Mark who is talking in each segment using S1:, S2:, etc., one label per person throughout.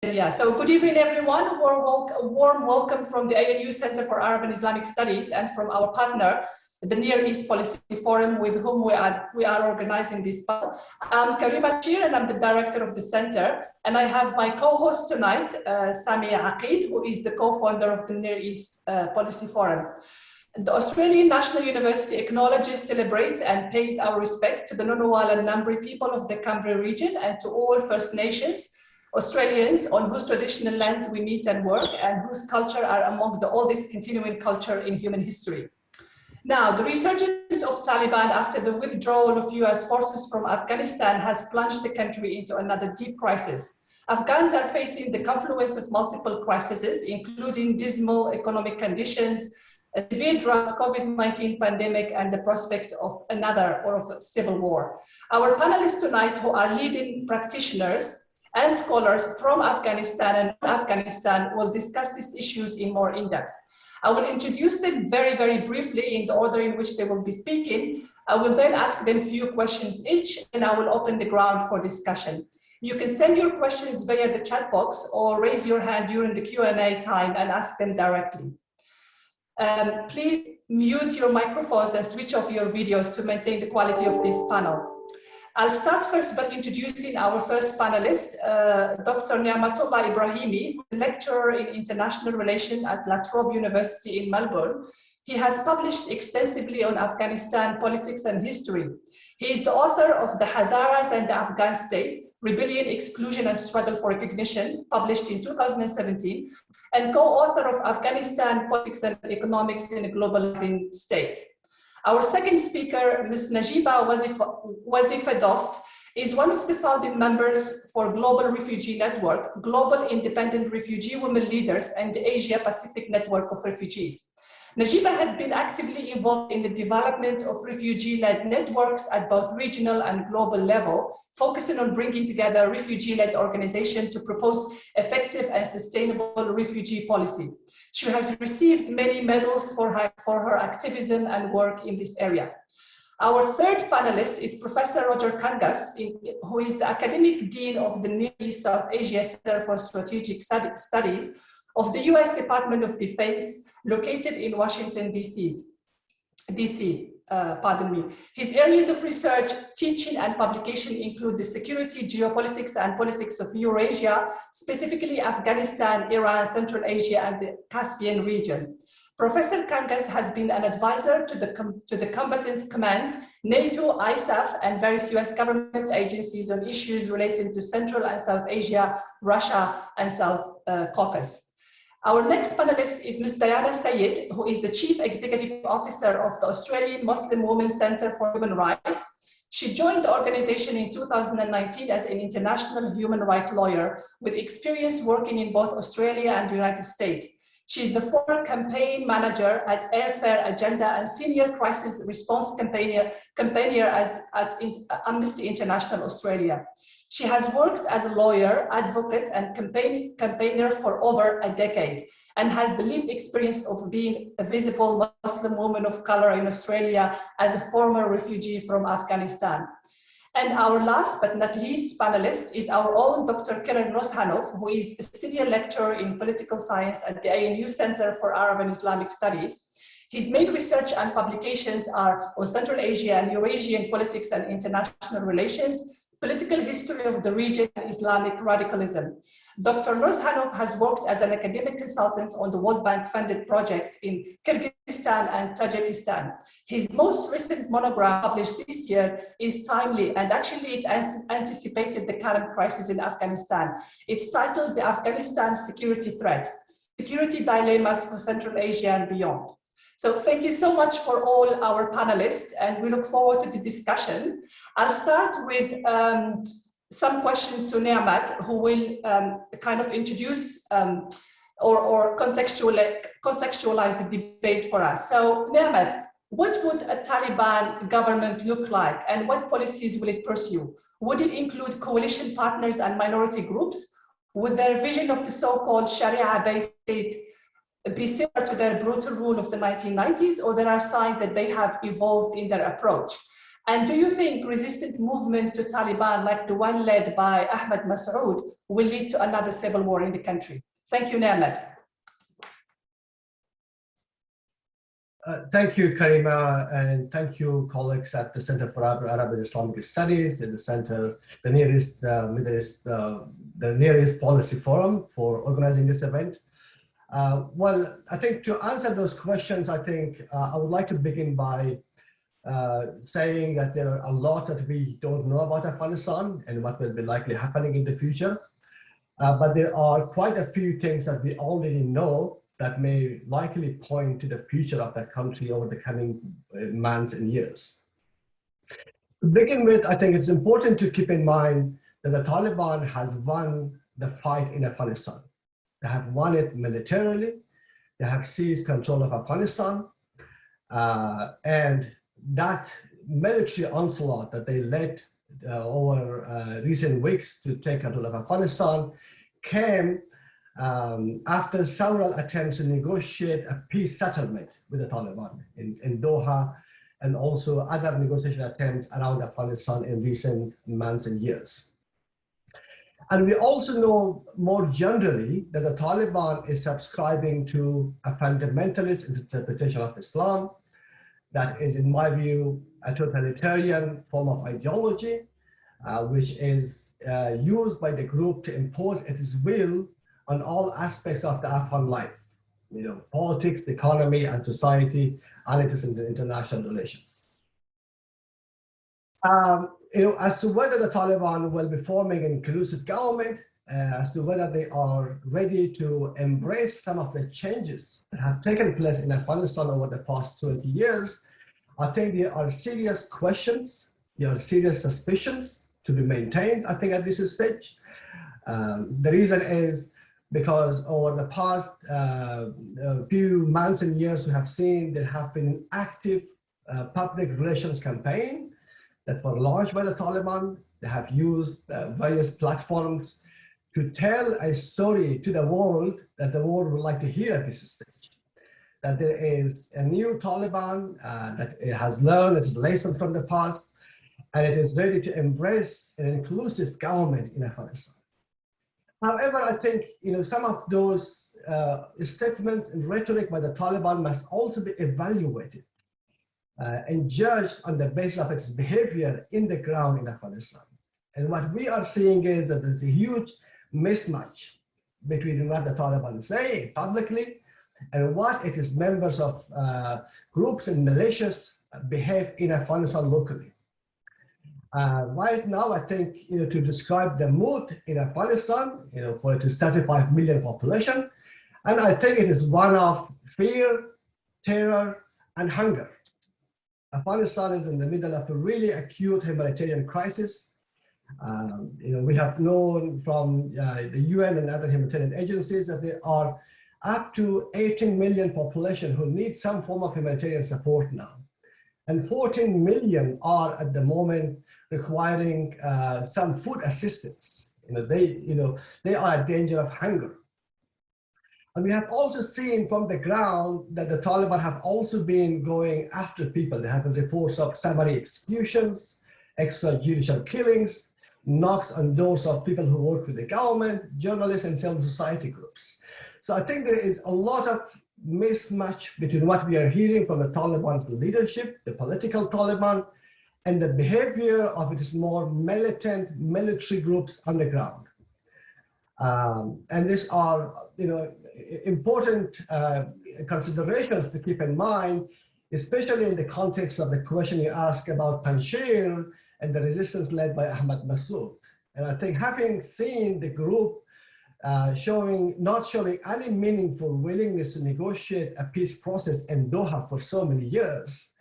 S1: Yeah, so good evening, everyone. Warm welcome from the ANU Center for Arab and Islamic Studies and from our partner, the Near East Policy Forum, with whom we are organizing this panel. I'm Karima Shir, and I'm the director of the center. And I have my co-host tonight, Sami Aqil, who is the co-founder of the Near East Policy Forum. The Australian National University acknowledges, celebrates, and pays our respect to the Ngunnawal and Ngambri people of the Cambria region and to all First Nations Australians on whose traditional land we meet and work and whose culture are among the oldest continuing culture in human history. Now, the resurgence of Taliban after the withdrawal of US forces from Afghanistan has plunged the country into another deep crisis. Afghans are facing the confluence of multiple crises, including dismal economic conditions, a severe drought, COVID-19 pandemic, and the prospect of another or of a civil war. Our panelists tonight, who are leading practitioners and scholars from Afghanistan and Afghanistan, will discuss these issues in more in-depth. I will introduce them very, very briefly in the order in which they will be speaking. I will then ask them a few questions each, and I will open the ground for discussion. You can send your questions via the chat box or raise your hand during the Q&A time and ask them directly. Please mute your microphones and switch off your videos to maintain the quality of this panel. I'll start first by introducing our first panelist, Dr. Niamatullah Ibrahimi, who is a lecturer in international relations at La Trobe University in Melbourne. He has published extensively on Afghanistan politics and history. He is the author of The Hazaras and the Afghan State, Rebellion, Exclusion and Struggle for Recognition, published in 2017, and co-author of Afghanistan Politics and Economics in a Globalizing State. Our second speaker, Ms. Najiba Wazifa Dost, is one of the founding members for Global Refugee Network, Global Independent Refugee Women Leaders, and the Asia-Pacific Network of Refugees. Najiba has been actively involved in the development of refugee-led networks at both regional and global level, focusing on bringing together refugee-led organizations to propose effective and sustainable refugee policy. She has received many medals for her activism and work in this area. Our third panelist is Professor Roger Kangas, who is the Academic Dean of the Near East South Asia Center for Strategic Studies of the US Department of Defense, located in Washington, D.C. His areas of research, teaching, and publication include the security, geopolitics, and politics of Eurasia, specifically Afghanistan, Iran, Central Asia, and the Caspian region. Professor Kangas has been an advisor to the combatant commands, NATO, ISAF, and various US government agencies on issues relating to Central and South Asia, Russia, and South Caucasus. Our next panelist is Ms. Diana Sayed, who is the Chief Executive Officer of the Australian Muslim Women's Centre for Human Rights. She joined the organization in 2019 as an international human rights lawyer with experience working in both Australia and the United States. She's the former campaign manager at Airfare Agenda and senior crisis response campaigner at Amnesty International Australia. She has worked as a lawyer, advocate, and campaigner for over a decade and has the lived experience of being a visible Muslim woman of color in Australia as a former refugee from Afghanistan. And our last but not least panelist is our own Dr. Keren Rozhanov, who is a senior lecturer in political science at the ANU Center for Arab and Islamic Studies. His main research and publications are on Central Asia and Eurasian politics and international relations, political history of the region, and Islamic radicalism. Dr. Rozhanov has worked as an academic consultant on the World Bank funded projects in Kyrgyzstan and Tajikistan. His most recent monograph published this year is timely, and actually it anticipated the current crisis in Afghanistan. It's titled The Afghanistan Security Threat, Security Dilemmas for Central Asia and Beyond. So thank you so much for all our panelists, and we look forward to the discussion. I'll start with some questions to Niamat, who will kind of introduce or contextualize the debate for us. So Niamat, what would a Taliban government look like, and what policies will it pursue? Would it include coalition partners and minority groups? Would their vision of the so-called Sharia-based state be similar to their brutal rule of the 1990s, or there are signs that they have evolved in their approach? And do you think resistant movement to Taliban, like the one led by Ahmad Massoud, will lead to another civil war in the country? Thank you, Nahmed.
S2: Thank you, Karima, and thank you, colleagues at the Center for Arab and Islamic Studies and the Center, the Near East, Middle East, the Near East Policy Forum for organizing this event. Well, I think to answer those questions, I think I would like to begin by saying that there are a lot that we don't know about Afghanistan and what will be likely happening in the future. But there are quite a few things that we already know that may likely point to the future of that country over the coming months and years. To begin with, I think it's important to keep in mind that the Taliban has won the fight in Afghanistan. They have won it militarily. They have seized control of Afghanistan. And that military onslaught that they led over recent weeks to take control of Afghanistan came after several attempts to negotiate a peace settlement with the Taliban in Doha, and also other negotiation attempts around Afghanistan in recent months and years. And we also know more generally that the Taliban is subscribing to a fundamentalist interpretation of Islam that is, in my view, a totalitarian form of ideology, which is used by the group to impose its will on all aspects of the Afghan life, politics, the economy, and society, and it is in the international relations. As to whether the Taliban will be forming an inclusive government, as to whether they are ready to embrace some of the changes that have taken place in Afghanistan over the past 20 years, I think there are serious questions, there are serious suspicions to be maintained, I think, at this stage. The reason is because over the past few months and years, we have seen there have been an active public relations campaign that were launched by the Taliban. They have used various platforms to tell a story to the world that the world would like to hear at this stage. That there is a new Taliban that it has learned its lesson from the past, and it is ready to embrace an inclusive government in Afghanistan. However, I think some of those statements and rhetoric by the Taliban must also be evaluated and judged on the basis of its behavior in the ground in Afghanistan. And what we are seeing is that there's a huge mismatch between what the Taliban say publicly and what it is members of groups and militias behave in Afghanistan locally. Right now, I think, to describe the mood in Afghanistan, for it is 35 million population, and I think it is one of fear, terror, and hunger. Afghanistan is in the middle of a really acute humanitarian crisis. We have known from the UN and other humanitarian agencies that there are up to 18 million population who need some form of humanitarian support now. And 14 million are at the moment requiring some food assistance. They are at danger of hunger. And we have also seen from the ground that the Taliban have also been going after people. They have reports of summary executions, extrajudicial killings, knocks on doors of people who work with the government, journalists, and civil society groups. So I think there is a lot of mismatch between what we are hearing from the Taliban's leadership, the political Taliban, and the behavior of its more militant military groups on the ground. And these are, important considerations to keep in mind, especially in the context of the question you asked about Panjshir and the resistance led by Ahmad Massoud. And I think having seen the group not showing any meaningful willingness to negotiate a peace process in Doha for so many years,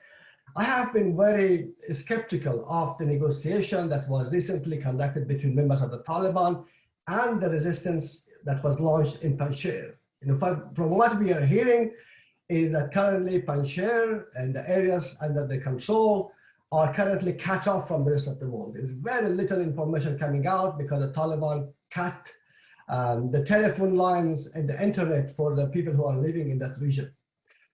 S2: I have been very skeptical of the negotiation that was recently conducted between members of the Taliban and the resistance that was launched in Panjshir. From what we are hearing is that currently Panjshir and the areas under their control are currently cut off from the rest of the world. There's very little information coming out because the Taliban cut the telephone lines and the internet for the people who are living in that region.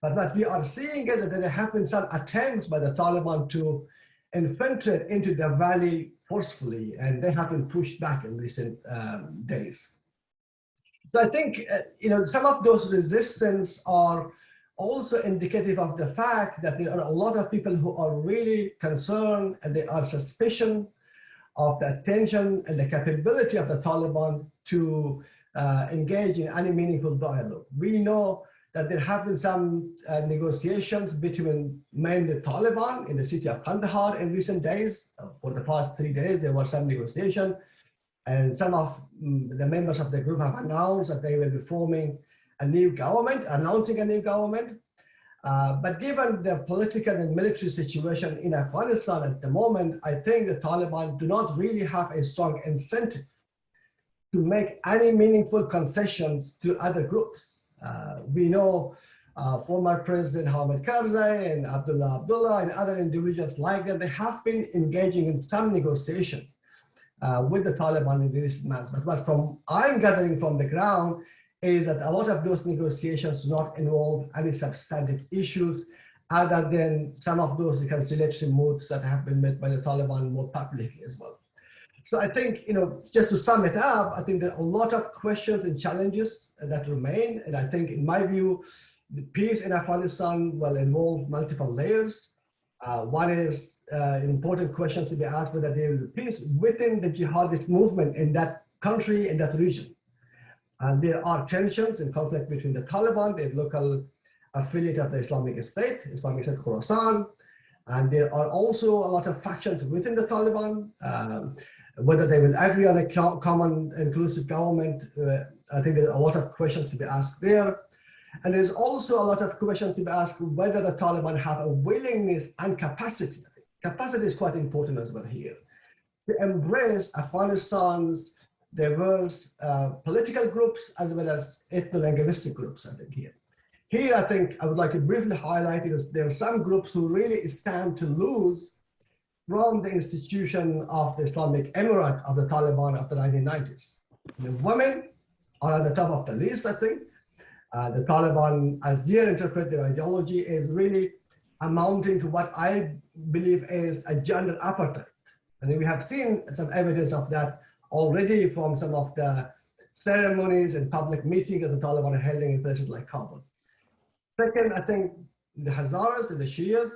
S2: But what we are seeing is that there have been some attempts by the Taliban to infiltrate into the valley forcefully, and they have been pushed back in recent days. So I think some of those resistance are also indicative of the fact that there are a lot of people who are really concerned and they are suspicious of the attention and the capability of the Taliban to engage in any meaningful dialogue. We know that there have been some negotiations between mainly the Taliban in the city of Kandahar in recent days. For the past 3 days, there was some negotiation, and some of the members of the group have announced that they will be forming a new government, announcing a new government. But given the political and military situation in Afghanistan at the moment, I think the Taliban do not really have a strong incentive to make any meaningful concessions to other groups. We know former President Hamid Karzai and Abdullah and other individuals like that, they have been engaging in some negotiation with the Taliban in recent months. But what I'm gathering from the ground is that a lot of those negotiations do not involve any substantive issues other than some of those reconciliation moves that have been made by the Taliban more publicly as well. So I think, just to sum it up, I think there are a lot of questions and challenges that remain. And I think, in my view, the peace in Afghanistan will involve multiple layers. One is important questions to be asked whether there will be peace within the jihadist movement in that country, in that region. And there are tensions and conflict between the Taliban, the local affiliate of the Islamic State Khorasan, and there are also a lot of factions within the Taliban. Whether they will agree on a common inclusive government, I think there are a lot of questions to be asked there. And there's also a lot of questions to be asked whether the Taliban have a willingness and capacity. Capacity is quite important as well here, to embrace Afghanistan's diverse political groups as well as ethno-linguistic groups, I think here. Here, I think I would like to briefly highlight because there are some groups who really stand to lose from the institution of the Islamic Emirate of the Taliban of the 1990s. The women are at the top of the list, I think. The Taliban, as they interpret their ideology, is really amounting to what I believe is a gender apartheid. And we have seen some evidence of that already from some of the ceremonies and public meetings that the Taliban are holding in places like Kabul. Second, I think the Hazaras and the Shias,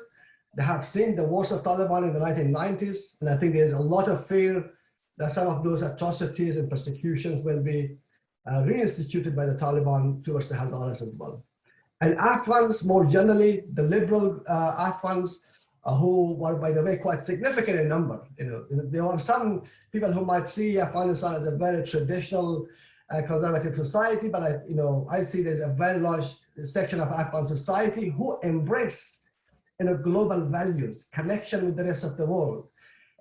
S2: they have seen the wars of Taliban in the 1990s, and I think there's a lot of fear that some of those atrocities and persecutions will be reinstituted by the Taliban towards the Hazaras as well. And Afghans, more generally, the liberal Afghans, who were, by the way, quite significant in number. There are some people who might see Afghanistan as a very traditional conservative society, but I see there's a very large section of Afghan society who embrace global values, connection with the rest of the world,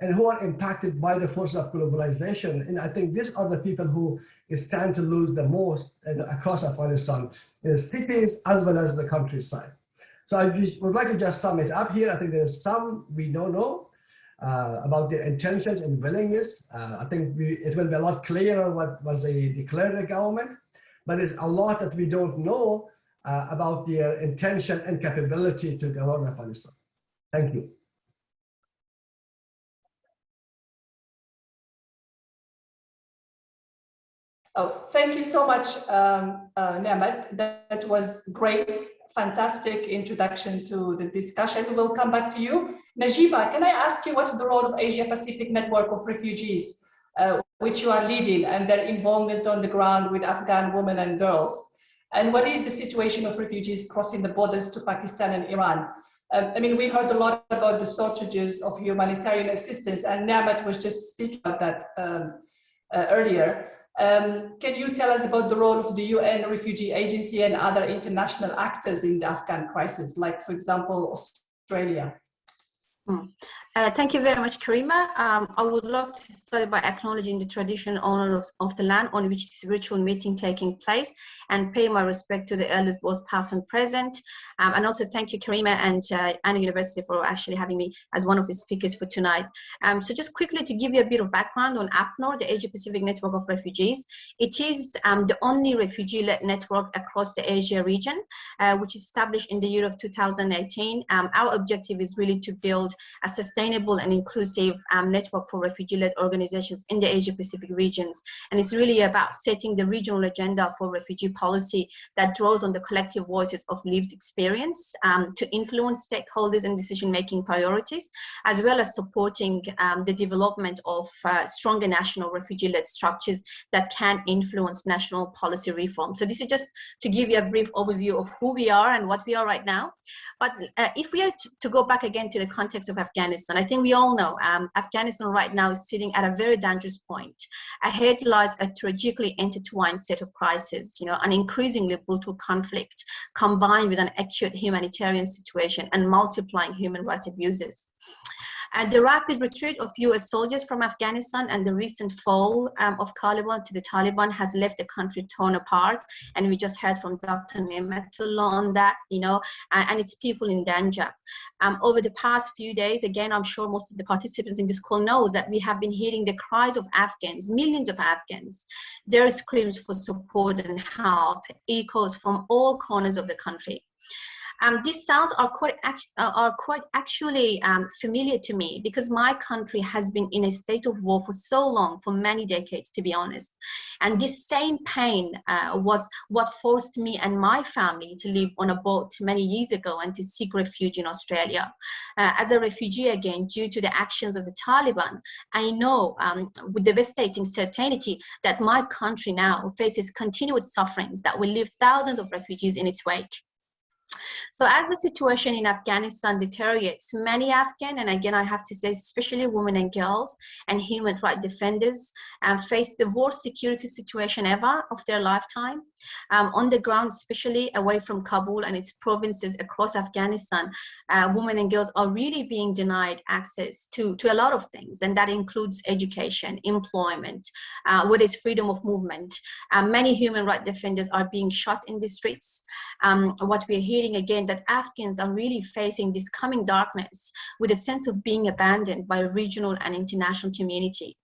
S2: and who are impacted by the force of globalization. And I think these are the people who stand to lose the most across Afghanistan, in the cities as well as the countryside. So I would like to just sum it up here. I think there's some we don't know about their intentions and willingness. I think it will be a lot clearer what was they declared the government, but there's a lot that we don't know about their intention and capability to govern Afghanistan. Thank you.
S1: Oh, thank you so much, Nemat. That was great, fantastic introduction to the discussion. We'll come back to you. Najiba, can I ask you what's the role of Asia Pacific Network of Refugees, which you are leading, and their involvement on the ground with Afghan women and girls? And what is the situation of refugees crossing the borders to Pakistan and Iran? We heard a lot about the shortages of humanitarian assistance, and Nemat was just speaking about that earlier. Can you tell us about the role of the UN Refugee Agency and other international actors in the Afghan crisis, like, for example, Australia?
S3: Thank you very much, Karima. I would like to start by acknowledging the traditional owners of the land on which this virtual meeting taking place, and pay my respect to the elders both past and present. And also thank you, Karima and Anna University, for actually having me as one of the speakers for tonight. So just quickly to give you a bit of background on APNOR, the Asia Pacific Network of Refugees. It is the only refugee-led network across the Asia region, which is established in the year of 2018. Our objective is really to build a sustainable sustainable and inclusive network for refugee-led organizations in the Asia-Pacific regions. And it's really about setting the regional agenda for refugee policy that draws on the collective voices of lived experience to influence stakeholders and decision-making priorities, as well as supporting the development of stronger national refugee-led structures that can influence national policy reform. So this is just to give you a brief overview of who we are and what we are right now. But if we are to go back again to the context of Afghanistan, I think we all know Afghanistan right now is sitting at a very dangerous point. Ahead lies a tragically intertwined set of crises, an increasingly brutal conflict combined with an acute humanitarian situation and multiplying human rights abuses. The rapid retreat of US soldiers from Afghanistan and the recent fall of Taliban to the Taliban has left the country torn apart. And we just heard from Dr. Nematullah on that, and its people in danger. Over the past few days, again, I'm sure most of the participants in this call knows that we have been hearing the cries of Afghans, millions of Afghans. Their screams for support and help echoes from all corners of the country. These sounds are quite actually familiar to me, because my country has been in a state of war for so long, for many decades, to be honest. And this same pain was what forced me and my family to live on a boat many years ago and to seek refuge in Australia. As a refugee, again, due to the actions of the Taliban, I know with devastating certainty that my country now faces continued sufferings that will leave thousands of refugees in its wake. So as the situation in Afghanistan deteriorates, many Afghan, and again I have to say especially women and girls and human rights defenders, face the worst security situation ever of their lifetime. On the ground, especially away from Kabul and its provinces across Afghanistan, women and girls are really being denied access to a lot of things, and that includes education, employment, whether it's freedom of movement. Many human rights defenders are being shot in the streets. What we're hearing again, that Afghans are really facing this coming darkness with a sense of being abandoned by a regional and international community.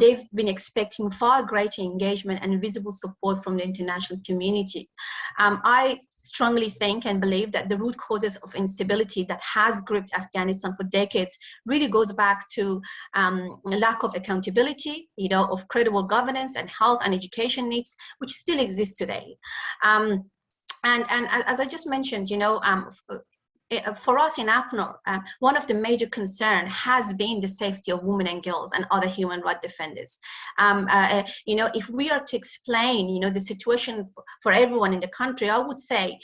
S3: They've been expecting far greater engagement and visible support from the international community. I strongly think and believe that the root causes of instability that has gripped Afghanistan for decades really goes back to lack of accountability, of credible governance and health and education needs, which still exist today. And as I just mentioned, for us in APNOR, one of the major concerns has been the safety of women and girls and other human rights defenders. If we are to explain, the situation for everyone in the country, I would say,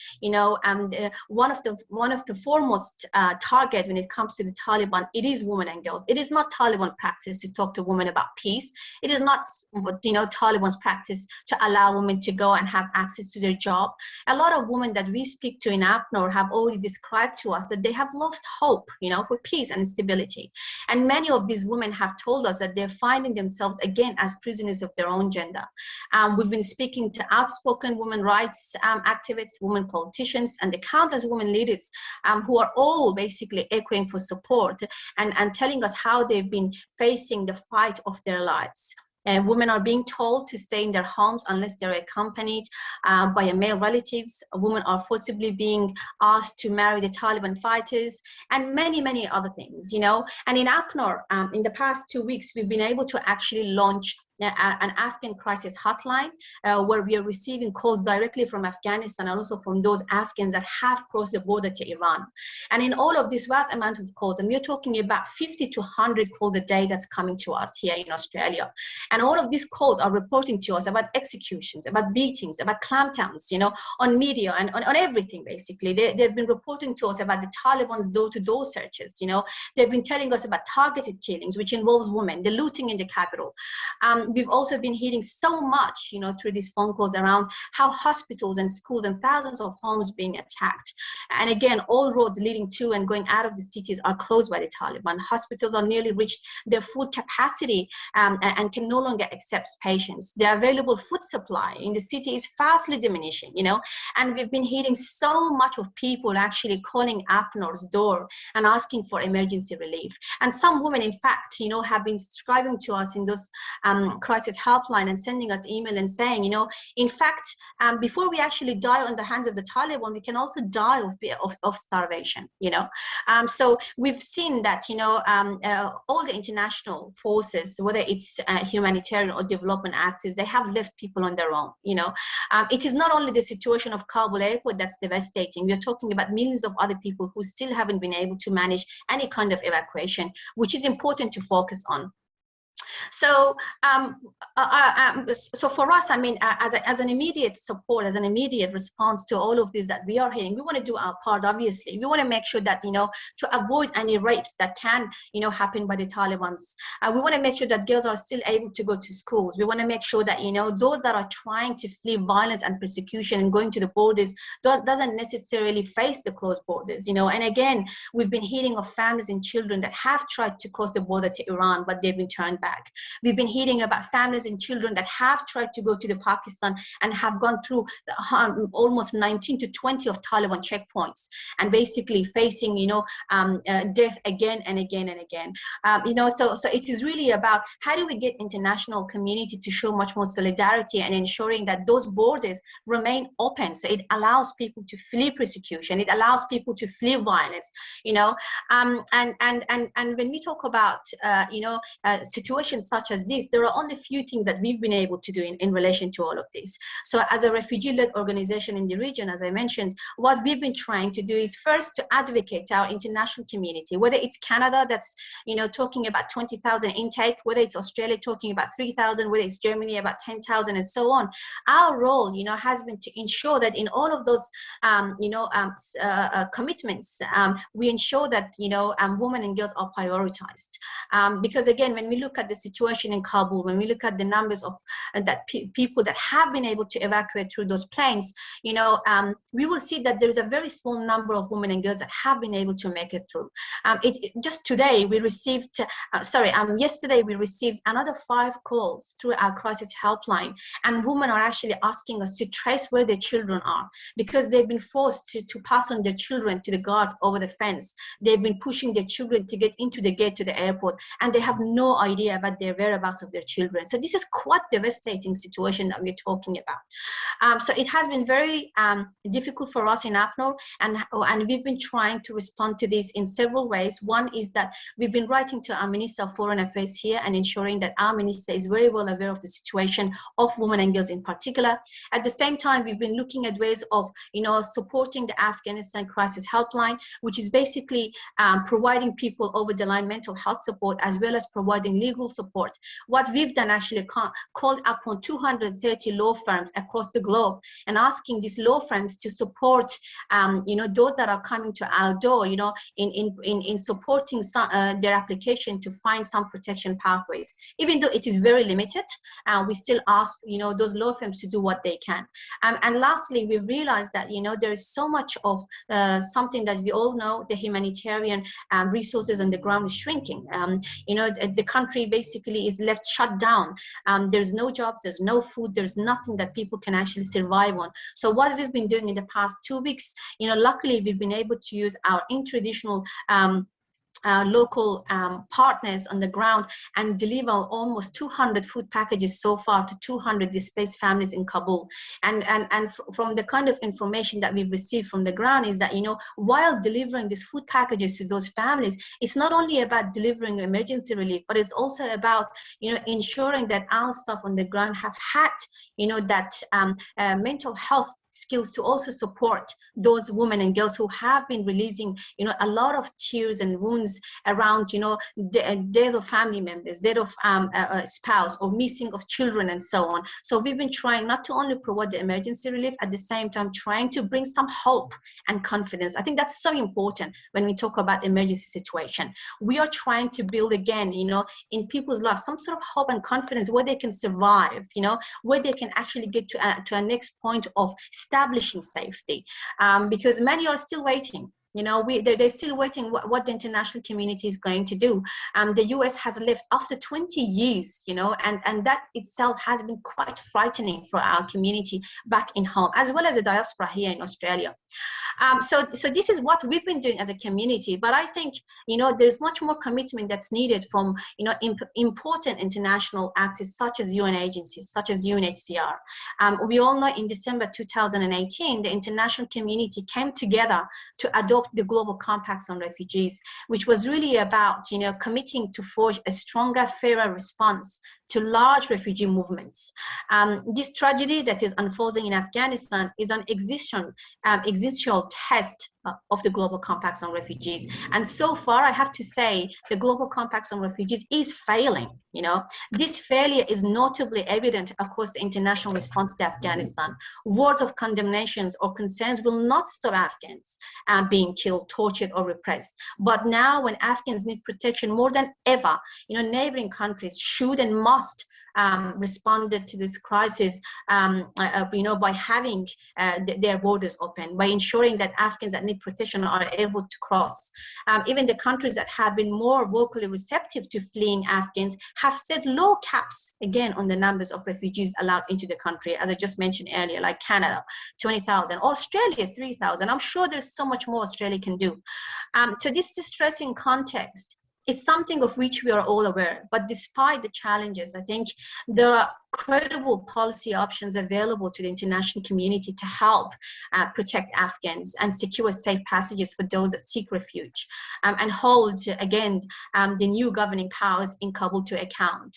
S3: one of the foremost target when it comes to the Taliban, it is women and girls. It is not Taliban practice to talk to women about peace. It is not, Taliban's practice to allow women to go and have access to their job. A lot of women that we speak to in APNOR have already described to us that they have lost hope, for peace and stability. And many of these women have told us that they're finding themselves again as prisoners of their own gender. We've been speaking to outspoken women rights activists, women politicians, and the countless women leaders who are all basically echoing for support and telling us how they've been facing the fight of their lives. Women are being told to stay in their homes unless they're accompanied by a male relatives. Women are forcibly being asked to marry the Taliban fighters, and many, many other things, And in APNOR, in the past 2 weeks, we've been able to actually launch an Afghan crisis hotline where we are receiving calls directly from Afghanistan and also from those Afghans that have crossed the border to Iran. And in all of this vast amount of calls, and we're talking about 50 to 100 calls a day that's coming to us here in Australia. And all of these calls are reporting to us about executions, about beatings, about clampdowns, on media and on everything, basically. They've been reporting to us about the Taliban's door-to-door searches, They've been telling us about targeted killings, which involves women, the looting in the capital. We've also been hearing so much, through these phone calls around how hospitals and schools and thousands of homes being attacked. And again, all roads leading to and going out of the cities are closed by the Taliban. Hospitals are nearly reached their full capacity and can no longer accept patients. The available food supply in the city is fastly diminishing, And we've been hearing so much of people actually calling APNOR's door and asking for emergency relief. And some women, in fact, have been describing to us in those crisis helpline and sending us email and saying, you know, in fact, before we actually die on the hands of the Taliban, we can also die of starvation, you know. So we've seen that, you know, all the international forces, whether it's humanitarian or development actors, they have left people on their own, you know. It is not only the situation of Kabul airport that's devastating. We are talking about millions of other people who still haven't been able to manage any kind of evacuation, which is important to focus on. So, so for us, I mean, as an immediate support, as an immediate response to all of this that we are hearing, we want to do our part. Obviously, we want to make sure that, you know, to avoid any rapes that can, you know, happen by the Taliban. We want to make sure that girls are still able to go to schools. We want to make sure that, you know, those that are trying to flee violence and persecution and going to the borders doesn't necessarily face the closed borders, you know. And again, we've been hearing of families and children that have tried to cross the border to Iran, but they've been turned back. We've been hearing about families and children that have tried to go to the Pakistan and have gone through almost 19 to 20 of Taliban checkpoints and basically facing, you know, death again and again and again. You know, so it is really about how do we get international community to show much more solidarity and ensuring that those borders remain open. So it allows people to flee persecution. It allows people to flee violence, you know. And when we talk about, you know, situations such as this, there are only a few things that we've been able to do in relation to all of this. So as a refugee-led organization in the region, as I mentioned, what we've been trying to do is first to advocate to our international community, whether it's Canada that's, you know, talking about 20,000 intake, whether it's Australia talking about 3,000, whether it's Germany about 10,000 and so on. Our role, you know, has been to ensure that in all of those, you know, commitments, we ensure that, you know, women and girls are prioritized. Because again, when we look at the situation in Kabul, when we look at the numbers of people that have been able to evacuate through those planes, you know, we will see that there is a very small number of women and girls that have been able to make it through. Just today we received, yesterday we received another 5 calls through our crisis helpline, and women are actually asking us to trace where their children are because they've been forced to pass on their children to the guards over the fence. They've been pushing their children to get into the gate to the airport, and they have no idea about their whereabouts of their children. So this is quite devastating situation that we're talking about. So it has been very difficult for us in AFNOR, and we've been trying to respond to this in several ways. One is that we've been writing to our Minister of Foreign Affairs here and ensuring that our minister is very well aware of the situation of women and girls in particular. At the same time, we've been looking at ways of, you know, supporting the Afghanistan crisis helpline, which is basically providing people over the line mental health support as well as providing legal support. What we've done actually called upon 230 law firms across the globe and asking these law firms to support, you know, those that are coming to our door, you know, in supporting their application to find some protection pathways. Even though it is very limited, we still ask, you know, those law firms to do what they can. And lastly, we realized that, you know, there is so much of something that we all know, the humanitarian resources on the ground is shrinking. You know, the country basically is left shut down. There's no jobs, there's no food, there's nothing that people can actually survive on. So what we've been doing in the past 2 weeks, you know, luckily we've been able to use our traditional local partners on the ground and deliver almost 200 food packages so far to 200 displaced families in Kabul. And from the kind of information that we've received from the ground is that, you know, while delivering these food packages to those families, it's not only about delivering emergency relief, but it's also about, you know, ensuring that our staff on the ground have had, you know, that mental health skills to also support those women and girls who have been releasing, you know, a lot of tears and wounds around, you know, death of family members, death of a spouse, or missing of children and so on. So we've been trying not to only provide the emergency relief, at the same time trying to bring some hope and confidence. I think that's so important when we talk about emergency situation. We are trying to build again, you know, in people's lives some sort of hope and confidence where they can survive, you know, where they can actually get to a next point of establishing safety, because many are still waiting. You know, they're still waiting what the international community is going to do. The US has left after 20 years, you know, and that itself has been quite frightening for our community back in home, as well as the diaspora here in Australia. So this is what we've been doing as a community, but I think, there's much more commitment that's needed from, important international actors such as UN agencies, such as UNHCR. We all know in December 2018, the international community came together to adopt the Global Compact on Refugees, which was really about, committing to forge a stronger, fairer response to large refugee movements. This tragedy that is unfolding in Afghanistan is an existential test of the Global Compact on Refugees. And so far, I have to say, the Global Compact on Refugees is failing. This failure is notably evident across the international response to Afghanistan. Words of condemnations or concerns will not stop Afghans being killed, tortured, or repressed. But now, when Afghans need protection more than ever, neighboring countries should and must respond to this crisis, by having their borders open, by ensuring that Afghans that need protection are able to cross. Even the countries that have been more vocally receptive to fleeing Afghans have set low caps, again, on the numbers of refugees allowed into the country, as I just mentioned earlier, like Canada, 20,000, Australia, 3,000. I'm sure there's so much more Australia can do. So this distressing context is something of which we are all aware. But despite the challenges, I think there are credible policy options available to the international community to help protect Afghans and secure safe passages for those that seek refuge, and hold, again, the new governing powers in Kabul to account.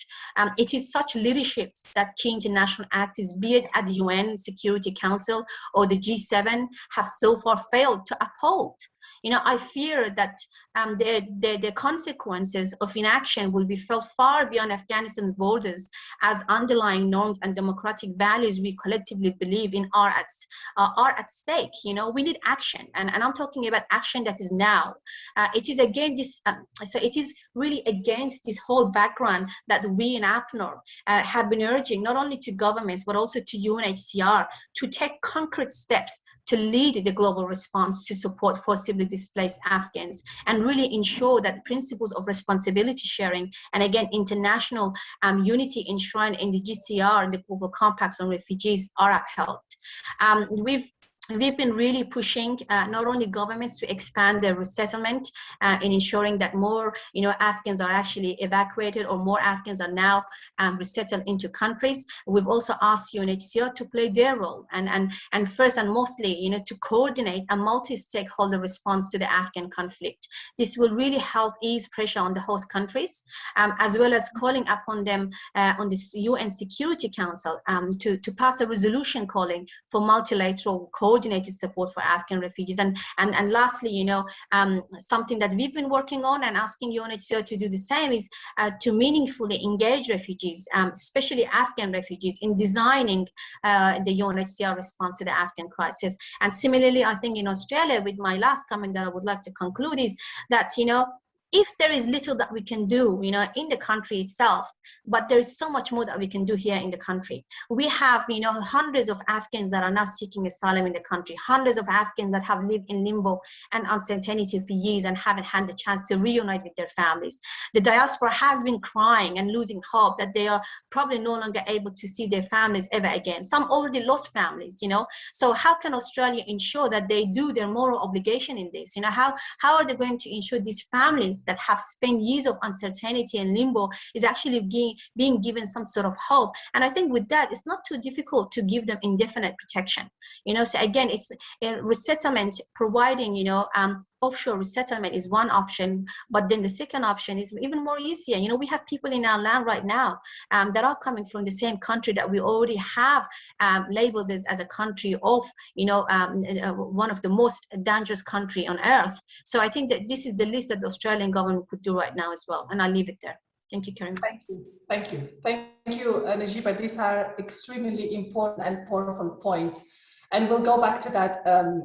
S3: It is such leadership that key international actors, be it at the UN Security Council or the G7, have so far failed to uphold. I fear that the consequences of inaction will be felt far beyond Afghanistan's borders, as underlying norms and democratic values we collectively believe in are at stake. We need action, and I'm talking about action that is now. It is again this, so it is really against this whole background that we in AFNOR have been urging not only to governments but also to UNHCR to take concrete steps to lead the global response to support forcibly displaced Afghans, and really ensure that principles of responsibility sharing and, again, international unity enshrined in the GCR and the Global Compacts on Refugees are upheld. We've been really pushing not only governments to expand their resettlement in ensuring that more Afghans are actually evacuated, or more Afghans are now resettled into countries. We've also asked UNHCR to play their role and first and mostly to coordinate a multi-stakeholder response to the Afghan conflict. This will really help ease pressure on the host countries, as well as calling upon them on the UN Security Council to pass a resolution calling for multilateral coordinated support for Afghan refugees. And lastly, something that we've been working on and asking UNHCR to do the same is to meaningfully engage refugees, especially Afghan refugees, in designing the UNHCR response to the Afghan crisis. And similarly, I think in Australia, with my last comment that I would like to conclude is that, if there is little that we can do, in the country itself, but there is so much more that we can do here in the country. We have, hundreds of Afghans that are now seeking asylum in the country, hundreds of Afghans that have lived in limbo and uncertainty for years and haven't had the chance to reunite with their families. The diaspora has been crying and losing hope that they are probably no longer able to see their families ever again. Some already lost families, So how can Australia ensure that they do their moral obligation in this? How are they going to ensure these families that have spent years of uncertainty and limbo is actually being given some sort of hope? And I think with that, it's not too difficult to give them indefinite protection. So again, it's resettlement, providing, offshore resettlement is one option, but then the second option is even more easier. We have people in our land right now that are coming from the same country that we already have labeled as a country of, one of the most dangerous country on earth. So I think that this is the list that the Australian government could do right now as well. And I'll leave it there. Thank you, Karim.
S1: Thank you, Najiba. These are extremely important and powerful points. And we'll go back to that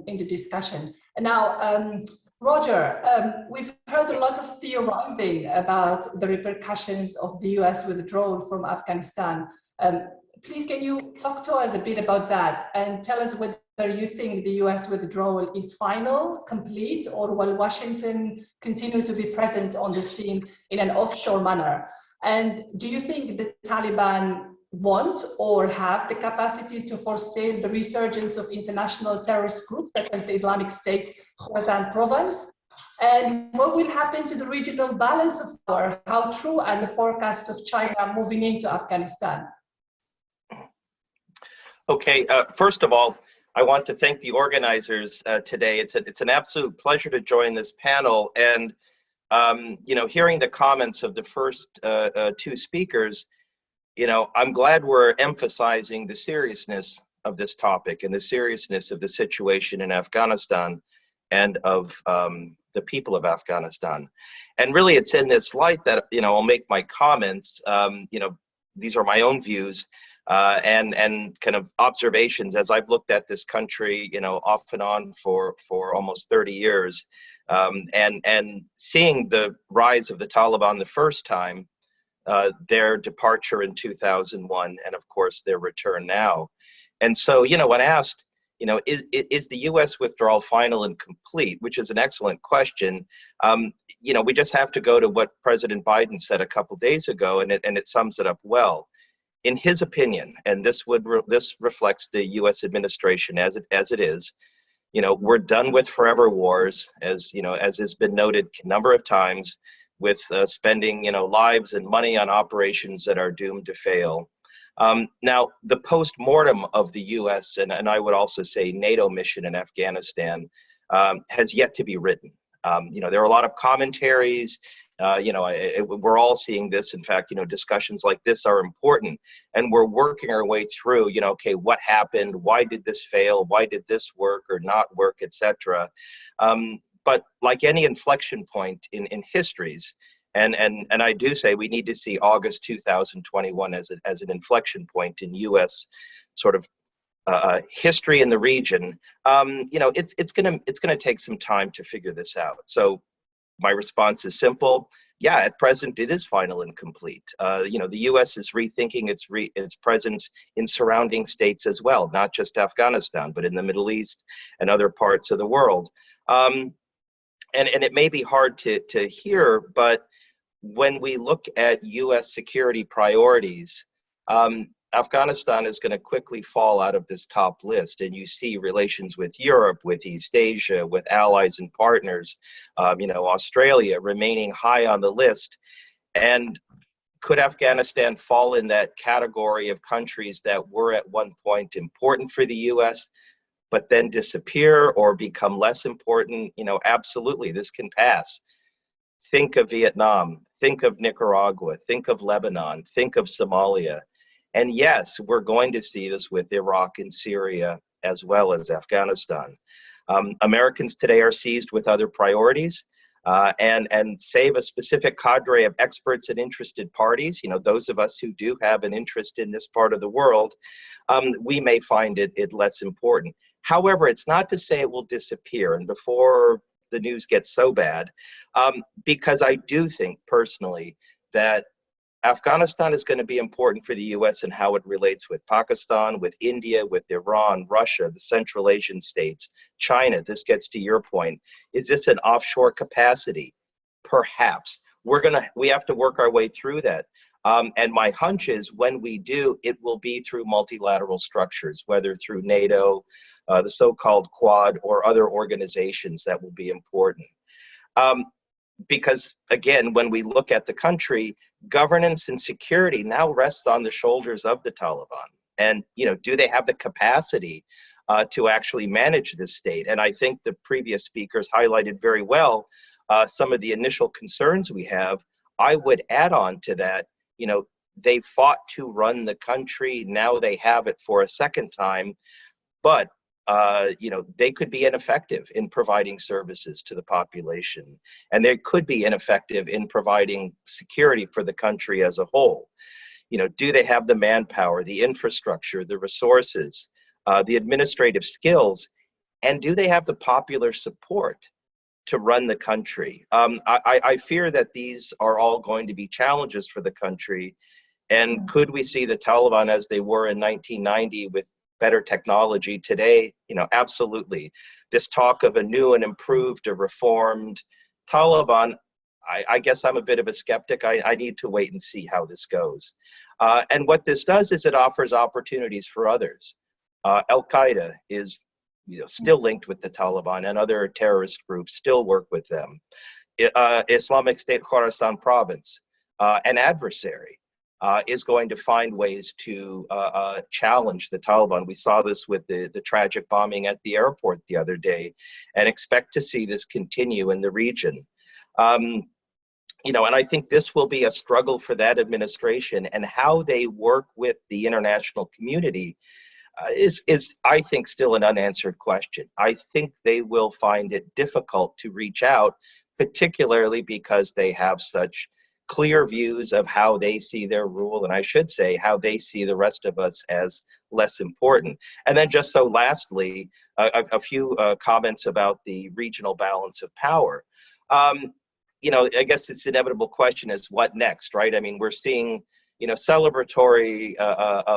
S1: in the discussion. And now, Roger, we've heard a lot of theorizing about the repercussions of the US withdrawal from Afghanistan. Please, can you talk to us a bit about that and tell us whether you think the US withdrawal is final, complete, or will Washington continue to be present on the scene in an offshore manner? And do you think the Taliban want or have the capacity to foresee the resurgence of international terrorist groups such as the Islamic State Khorasan province? And what will happen to the regional balance of power? How true are the forecasts of China moving into Afghanistan?
S4: Okay, first of all, I want to thank the organizers today. It's an absolute pleasure to join this panel. And, you know, hearing the comments of the first two speakers, you know, I'm glad we're emphasizing the seriousness of this topic and the seriousness of the situation in Afghanistan and of the people of Afghanistan. And really, it's in this light that, you know, I'll make my comments. You know, these are my own views and kind of observations as I've looked at this country, you know, off and on for almost 30 years. And seeing the rise of the Taliban the first time, their departure in 2001, and of course their return now. And so, you know, when asked, you know, is the U.S. withdrawal final and complete, which is an excellent question. You know, we just have to go to what President Biden said a couple days ago, and it sums it up well. In his opinion, and this reflects the U.S. administration as it is, you know, we're done with forever wars, as you know, as has been noted a number of times, with spending, you know, lives and money on operations that are doomed to fail. Now, the post-mortem of the U.S. and I would also say NATO mission in Afghanistan has yet to be written. You know, there are a lot of commentaries. You know, we're all seeing this. In fact, you know, discussions like this are important, and we're working our way through. You know, okay, what happened? Why did this fail? Why did this work or not work, etc. But like any inflection point in histories, and I do say we need to see August 2021 as an inflection point in U.S. sort of history in the region. You know, it's gonna take some time to figure this out. So my response is simple. Yeah, at present it is final and complete. You know, the U.S. is rethinking its presence in surrounding states as well, not just Afghanistan, but in the Middle East and other parts of the world. And it may be hard to hear, but when we look at U.S. security priorities, Afghanistan is going to quickly fall out of this top list. And you see relations with Europe, with East Asia, with allies and partners, you know, Australia remaining high on the list. And could Afghanistan fall in that category of countries that were at one point important for the U.S., but then disappear or become less important? You know, absolutely, this can pass. Think of Vietnam, think of Nicaragua, think of Lebanon, think of Somalia. And yes, we're going to see this with Iraq and Syria as well as Afghanistan. Americans today are seized with other priorities, and save a specific cadre of experts and interested parties, you know, those of us who do have an interest in this part of the world, we may find it less important. However, it's not to say it will disappear. And before the news gets so bad, because I do think personally that Afghanistan is going to be important for the U.S. and how it relates with Pakistan, with India, with Iran, Russia, the Central Asian states, China. This gets to your point. Is this an offshore capacity? Perhaps. We have to work our way through that. And my hunch is when we do, it will be through multilateral structures, whether through NATO, the so-called Quad, or other organizations that will be important. Because again, when we look at the country, governance and security now rests on the shoulders of the Taliban. And, you know, do they have the capacity to actually manage this state? And I think the previous speakers highlighted very well some of the initial concerns we have. I would add on to that, you know, they fought to run the country. Now they have it for a second time, but you know, they could be ineffective in providing services to the population, and they could be ineffective in providing security for the country as a whole. You know, do they have the manpower, the infrastructure, the resources, the administrative skills, and do they have the popular support to run the country? I fear that these are all going to be challenges for the country. And could we see the Taliban as they were in 1990 with better technology today? You know, absolutely. This talk of a new and improved or reformed Taliban, I guess I'm a bit of a skeptic. I need to wait and see how this goes. And what this does is it offers opportunities for others. Al-Qaeda is still linked with the Taliban, and other terrorist groups still work with them. Islamic State Khorasan province, an adversary, is going to find ways to challenge the Taliban. We saw this with the tragic bombing at the airport the other day, and expect to see this continue in the region. And I think this will be a struggle for that administration, and how they work with the international community is I think still an unanswered question. I think they will find it difficult to reach out, particularly because they have such clear views of how they see their rule, and I should say how they see the rest of us as less important. And then just so lastly, a few comments about the regional balance of power. I guess it's inevitable question is what next, right? I mean, we're seeing celebratory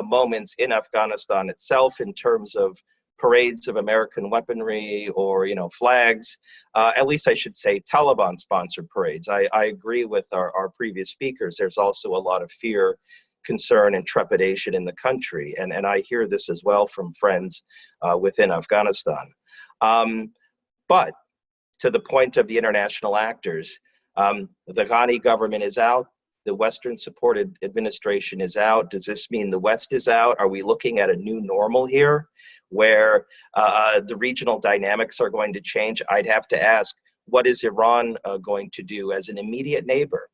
S4: moments in Afghanistan itself in terms of parades of American weaponry or, flags, at least I should say Taliban-sponsored parades. I agree with our previous speakers. There's also a lot of fear, concern, and trepidation in the country. And I hear this as well from friends within Afghanistan. But to the point of the international actors, the Ghani government is out. The Western-supported administration is out. Does this mean the West is out? Are we looking at a new normal here where the regional dynamics are going to change? I'd have to ask, what is Iran going to do as an immediate neighbor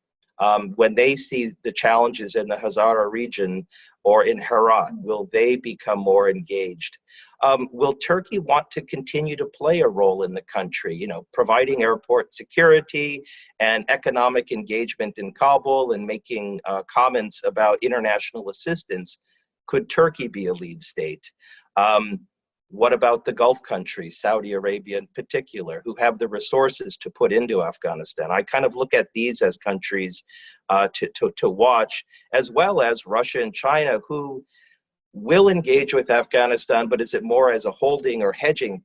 S4: when they see the challenges in the Hazara region or in Herat? Will they become more engaged? Will Turkey want to continue to play a role in the country, providing airport security and economic engagement in Kabul and making comments about international assistance? Could Turkey be a lead state? What about the Gulf countries, Saudi Arabia in particular, who have the resources to put into Afghanistan? I kind of look at these as countries to watch, as well as Russia and China, who will engage with Afghanistan, but is it more as a holding or hedging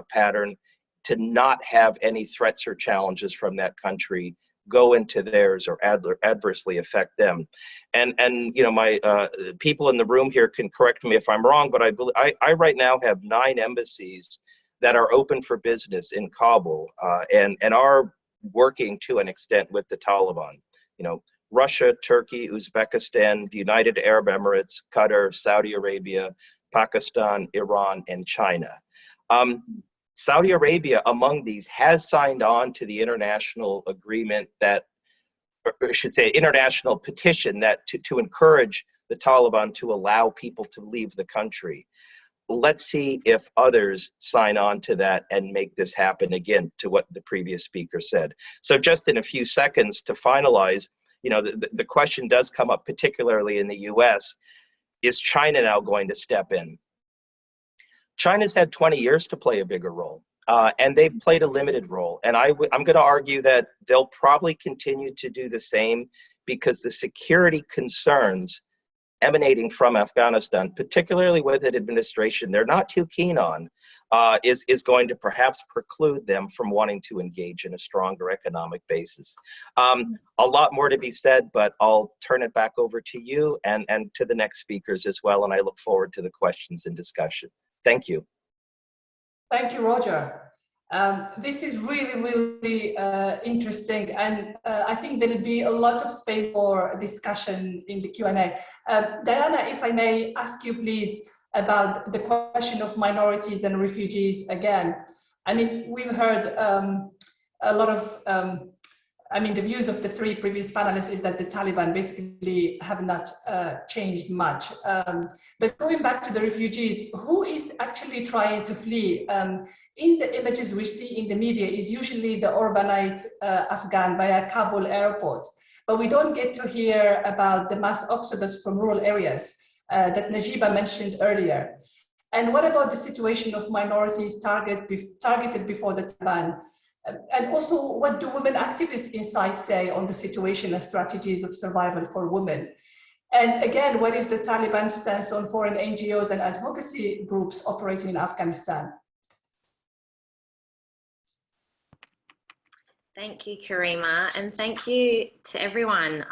S4: pattern to not have any threats or challenges from that country go into theirs or adversely affect them? And my people in the room here can correct me if I'm wrong, but I right now have 9 embassies that are open for business in Kabul and are working to an extent with the Taliban. Russia, Turkey, Uzbekistan, the United Arab Emirates, Qatar, Saudi Arabia, Pakistan, Iran, and China. Saudi Arabia, among these, has signed on to the international agreement that, or I should say, international petition that to encourage the Taliban to allow people to leave the country. Let's see if others sign on to that and make this happen again, to what the previous speaker said. So just in a few seconds to finalize, the question does come up, particularly in the US, is China now going to step in? China's had 20 years to play a bigger role, and they've played a limited role. And I'm going to argue that they'll probably continue to do the same, because the security concerns emanating from Afghanistan, particularly with an administration they're not too keen on, is going to perhaps preclude them from wanting to engage in a stronger economic basis. A lot more to be said, but I'll turn it back over to you and to the next speakers as well, and I look forward to the questions and discussion. Thank you.
S1: Thank you, Roger. This is really, really interesting, and I think there will be a lot of space for discussion in the Q&A. Diana, if I may ask you, please, about the question of minorities and refugees again. I mean, we've heard a lot of, the views of the 3 previous panelists is that the Taliban basically have not changed much. But going back to the refugees, who is actually trying to flee? In the images we see in the media is usually the urbanite Afghan via Kabul airport, but we don't get to hear about the mass exodus from rural areas that Najiba mentioned earlier. And what about the situation of minorities targeted before the Taliban? And also, what do women activists inside say on the situation and strategies of survival for women? And again, what is the Taliban stance on foreign NGOs and advocacy groups operating in Afghanistan?
S5: Thank you, Karima, and thank you to everyone,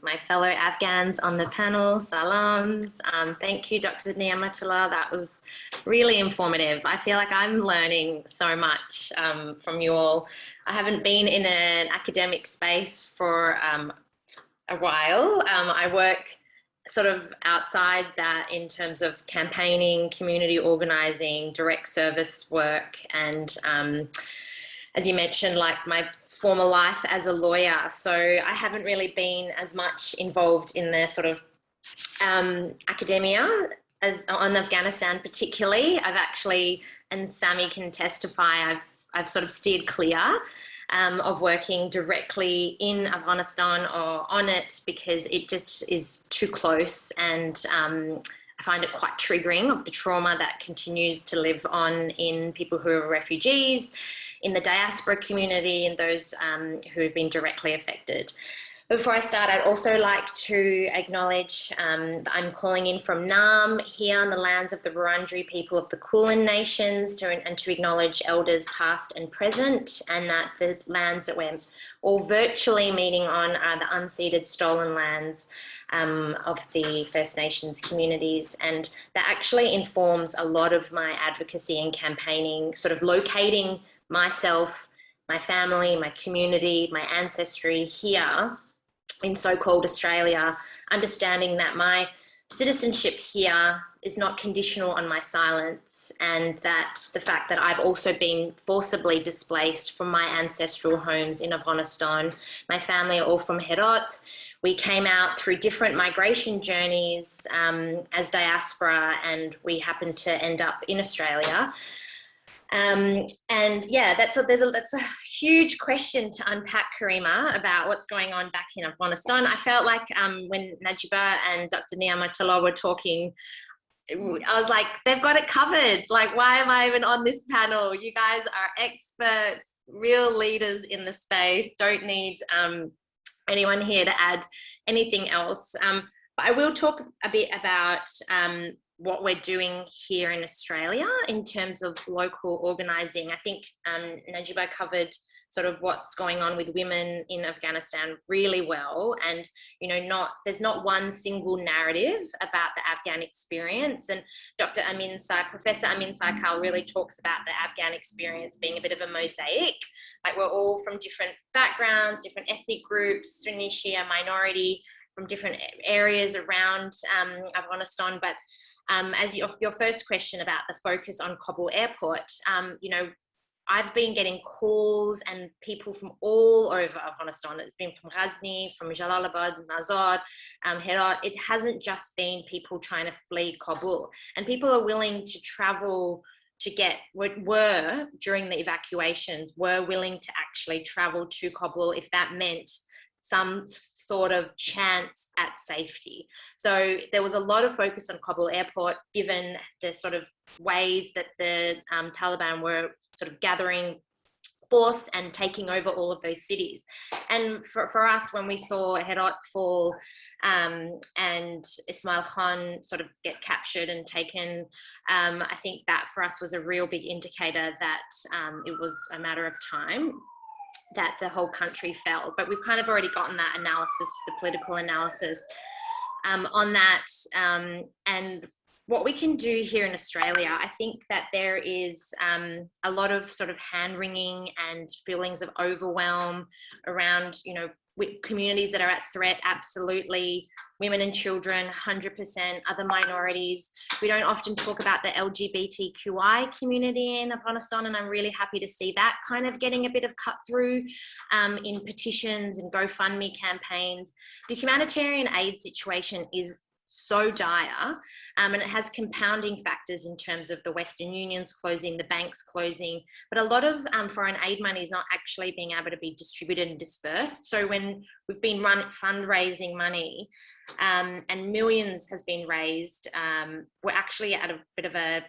S5: my fellow Afghans on the panel, salams. Thank you, Dr. Niamatullah. That was really informative. I feel like I'm learning so much from you all. I haven't been in an academic space for a while. I work sort of outside that in terms of campaigning, community organizing, direct service work, and as you mentioned, like my former life as a lawyer. So I haven't really been as much involved in the sort of academia as on Afghanistan particularly. I've actually, and Sami can testify, I've sort of steered clear of working directly in Afghanistan or on it because it just is too close, and I find it quite triggering of the trauma that continues to live on in people who are refugees, in the diaspora community, and those who have been directly affected. Before I start, I'd also like to acknowledge that I'm calling in from Nam here on the lands of the Wurundjeri people of the Kulin Nations, and to acknowledge elders past and present, and that the lands that we're all virtually meeting on are the unceded stolen lands of the First Nations communities. And that actually informs a lot of my advocacy and campaigning, sort of locating myself, my family, my community, my ancestry here in so-called Australia, understanding that my citizenship here is not conditional on my silence, and that the fact that I've also been forcibly displaced from my ancestral homes in Afghanistan. My family are all from Herat. We came out through different migration journeys as diaspora, and we happened to end up in Australia. And yeah, that's a huge question to unpack, Karima, about what's going on back in Afghanistan. I felt like when Najiba and Dr. Niamatullah were talking, I was like, they've got it covered. Like, why am I even on this panel? You guys are experts, real leaders in the space. Don't need anyone here to add anything else. But I will talk a bit about what we're doing here in Australia in terms of local organising. I think Najiba covered sort of what's going on with women in Afghanistan really well, and you know, there's not one single narrative about the Afghan experience. And Professor Amin Saikal really talks about the Afghan experience being a bit of a mosaic. Like, we're all from different backgrounds, different ethnic groups, Sunni, Shia, minority, from different areas around Afghanistan. But as your first question about the focus on Kabul airport, you know, I've been getting calls and people from all over Afghanistan. It's been from Ghazni, from Jalalabad, Mazar, Herat. It hasn't just been people trying to flee Kabul. And people are willing to travel were during the evacuations, were willing to actually travel to Kabul if that meant some sort of chance at safety. So there was a lot of focus on Kabul airport, given the sort of ways that the Taliban were sort of gathering force and taking over all of those cities. And for us, when we saw Herat fall and Ismail Khan sort of get captured and taken, I think that for us was a real big indicator that it was a matter of time that the whole country fell. But we've kind of already gotten that analysis, the political analysis on that. And what we can do here in Australia, I think that there is a lot of sort of hand-wringing and feelings of overwhelm around, you know, with communities that are at threat, absolutely. Women and children, 100%, other minorities. We don't often talk about the LGBTQI community in Afghanistan, and I'm really happy to see that kind of getting a bit of cut through in petitions and GoFundMe campaigns. The humanitarian aid situation is so dire, and it has compounding factors in terms of the Western Union's closing, the banks closing, but a lot of foreign aid money is not actually being able to be distributed and dispersed. So when we've been fundraising money and millions has been raised, we're actually at a bit of a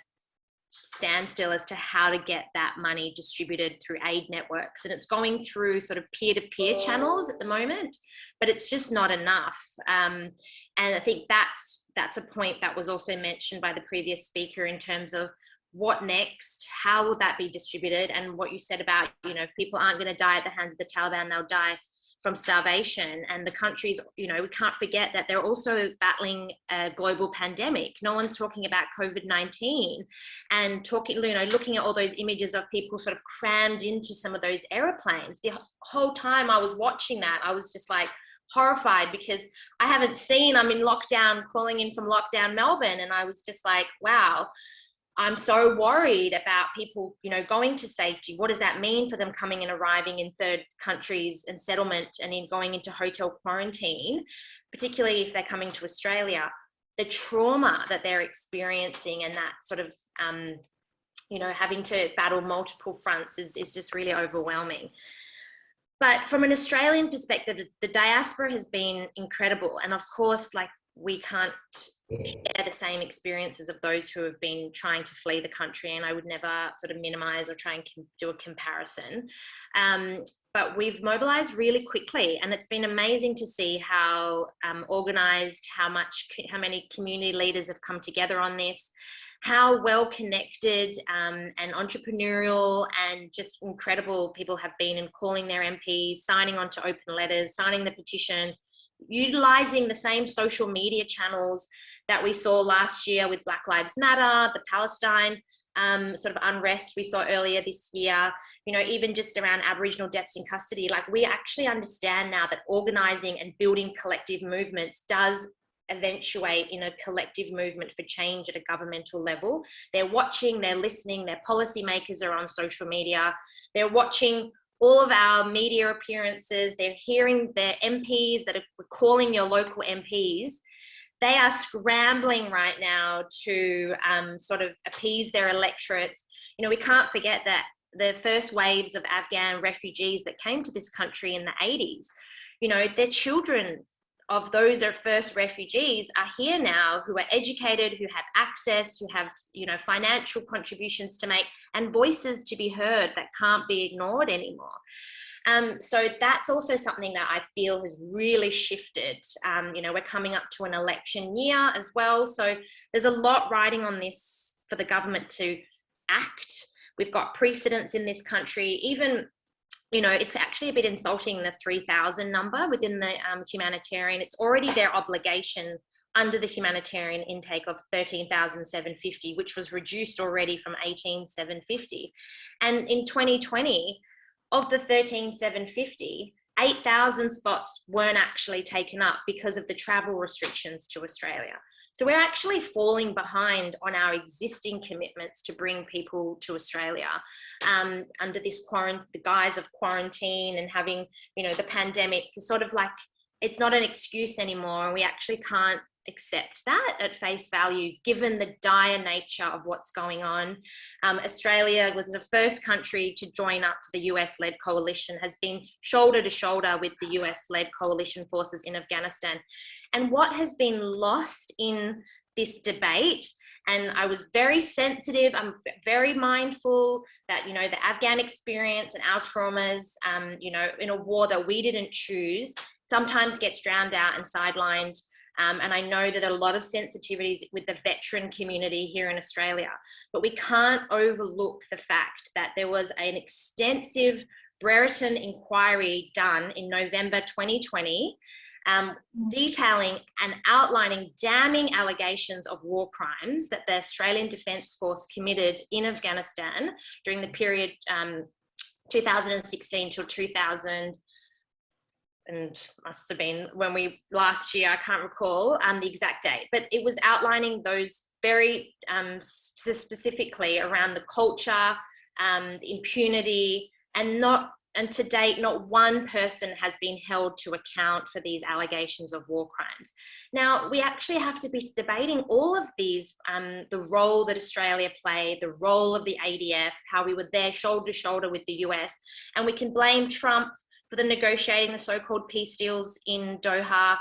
S5: standstill as to how to get that money distributed through aid networks. And it's going through sort of peer-to-peer channels at the moment, but it's just not enough. And I think that's a point that was also mentioned by the previous speaker in terms of what next? How will that be distributed? And what you said about, you know, if people aren't going to die at the hands of the Taliban, they'll die from starvation. And the countries, you know, we can't forget that they're also battling a global pandemic. No one's talking about COVID-19 and talking, you know, looking at all those images of people sort of crammed into some of those airplanes. The whole time I was watching that, I was just like horrified, because I'm in lockdown, calling in from lockdown Melbourne, and I was just like, wow, I'm so worried about people, you know, going to safety. What does that mean for them coming and arriving in third countries and settlement and in going into hotel quarantine, particularly if they're coming to Australia? The trauma that they're experiencing and that sort of, you know, having to battle multiple fronts is just really overwhelming. But from an Australian perspective, the diaspora has been incredible. And of course, like, we can't share the same experiences of those who have been trying to flee the country, and I would never sort of minimize or try and do a comparison. But we've mobilized really quickly, and it's been amazing to see how organized, how many community leaders have come together on this, how well connected and entrepreneurial and just incredible people have been in calling their MPs, signing on to open letters, signing the petition, utilizing the same social media channels that we saw last year with Black Lives Matter, the Palestine sort of unrest we saw earlier this year, you know, even just around Aboriginal deaths in custody. Like, we actually understand now that organizing and building collective movements does eventuate in a collective movement for change at a governmental level. They're watching, they're listening, their policymakers are on social media, they're watching all of our media appearances, they're hearing their MPs that are calling your local MPs. They are scrambling right now to sort of appease their electorates. You know, we can't forget that the first waves of Afghan refugees that came to this country in the 80s, you know, their children of those are first refugees are here now, who are educated, who have access, who have, you know, financial contributions to make and voices to be heard that can't be ignored anymore. So that's also something that I feel has really shifted. You know, we're coming up to an election year as well. So there's a lot riding on this for the government to act. We've got precedents in this country. Even, you know, it's actually a bit insulting, the 3,000 number within the humanitarian. It's already their obligation under the humanitarian intake of 13,750, which was reduced already from 18,750. And in 2020, of the 13,750, 8,000 spots weren't actually taken up because of the travel restrictions to Australia. So we're actually falling behind on our existing commitments to bring people to Australia under this the guise of quarantine and having, you know, the pandemic. Is sort of like, it's not an excuse anymore, and we actually can't accept that at face value, given the dire nature of what's going on. Australia was the first country to join up to the US-led coalition, has been shoulder to shoulder with the US-led coalition forces in Afghanistan. And what has been lost in this debate, and I was very sensitive, I'm very mindful that, you know, the Afghan experience and our traumas, you know, in a war that we didn't choose, sometimes gets drowned out and sidelined. And I know that there are a lot of sensitivities with the veteran community here in Australia, but we can't overlook the fact that there was an extensive Brereton inquiry done in November 2020, detailing and outlining damning allegations of war crimes that the Australian Defence Force committed in Afghanistan during the period 2016 till 2000. And must have been when we last year, I can't recall the exact date, but it was outlining those very specifically around the culture, the impunity, and to date, not one person has been held to account for these allegations of war crimes. Now, we actually have to be debating all of these, the role that Australia played, the role of the ADF, how we were there shoulder to shoulder with the US, and we can blame Trump for the negotiating the so-called peace deals in Doha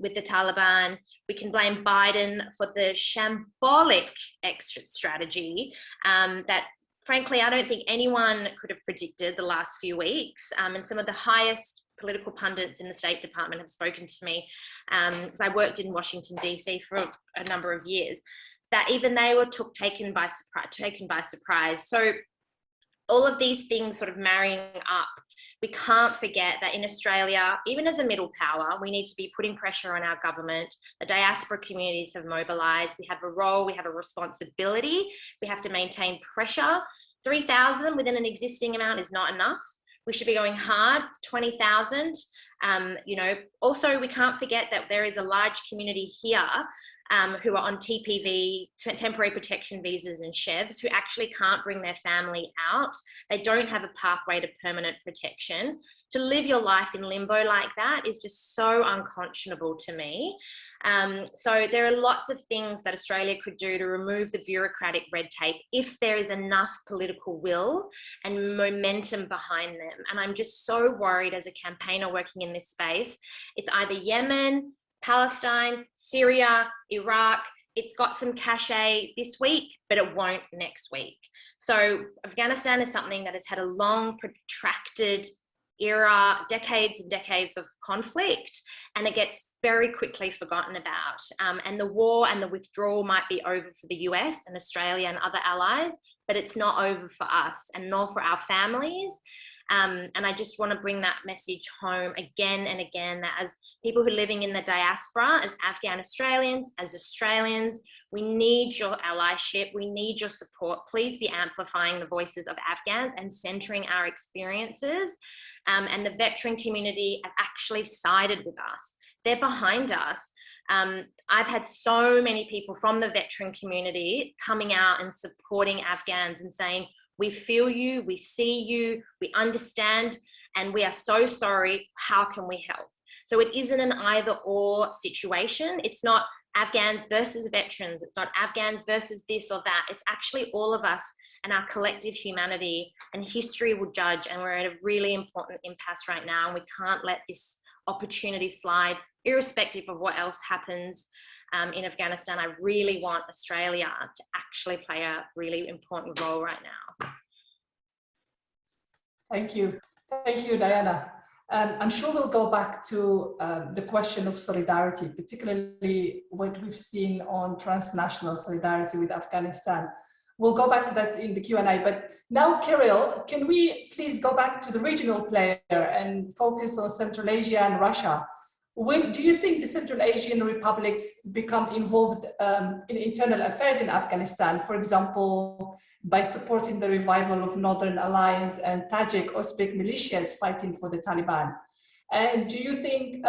S5: with the Taliban. We can blame Biden for the shambolic exit strategy that, frankly, I don't think anyone could have predicted the last few weeks. And some of the highest political pundits in the State Department have spoken to me, because I worked in Washington, DC for a number of years. that even they were taken by surprise. So all of these things sort of marrying up, we can't forget that in Australia, even as a middle power, we need to be putting pressure on our government. The diaspora communities have mobilised. We have a role, we have a responsibility. We have to maintain pressure. 3,000 within an existing amount is not enough. We should be going hard, 20,000. You know, also we can't forget that there is a large community here who are on TPV, temporary protection visas and chefs, who actually can't bring their family out. They don't have a pathway to permanent protection. To live your life in limbo like that is just so unconscionable to me. So there are lots of things that Australia could do to remove the bureaucratic red tape if there is enough political will and momentum behind them. And I'm just so worried as a campaigner working in this space. It's either Yemen, Palestine, Syria, Iraq. It's got some cachet this week, but it won't next week. So Afghanistan is something that has had a long, protracted era, decades and decades of conflict, and it gets very quickly forgotten about. And the war and the withdrawal might be over for the US and Australia and other allies, but it's not over for us and nor for our families. And I just want to bring that message home again and again, that as people who are living in the diaspora, as Afghan Australians, as Australians, we need your allyship, we need your support. Please be amplifying the voices of Afghans and centering our experiences. And the veteran community have actually sided with us. They're behind us. I've had so many people from the veteran community coming out and supporting Afghans and saying, we feel you, we see you, we understand, and we are so sorry. How can we help? So it isn't an either or situation. It's not Afghans versus veterans. It's not Afghans versus this or that. It's actually all of us and our collective humanity, and history will judge. And we're at a really important impasse right now, and we can't let this opportunity slide, irrespective of what else happens in Afghanistan. I really want Australia to actually play a really important role right now.
S1: Thank you. Thank you, Diana. I'm sure we'll go back to the question of solidarity, particularly what we've seen on transnational solidarity with Afghanistan. We'll go back to that in the Q&A, but now, Kirill, can we please go back to the regional player and focus on Central Asia and Russia? When do you think the Central Asian republics become involved in internal affairs in Afghanistan, for example, by supporting the revival of Northern Alliance and Tajik Uzbek militias fighting for the Taliban? And do you think,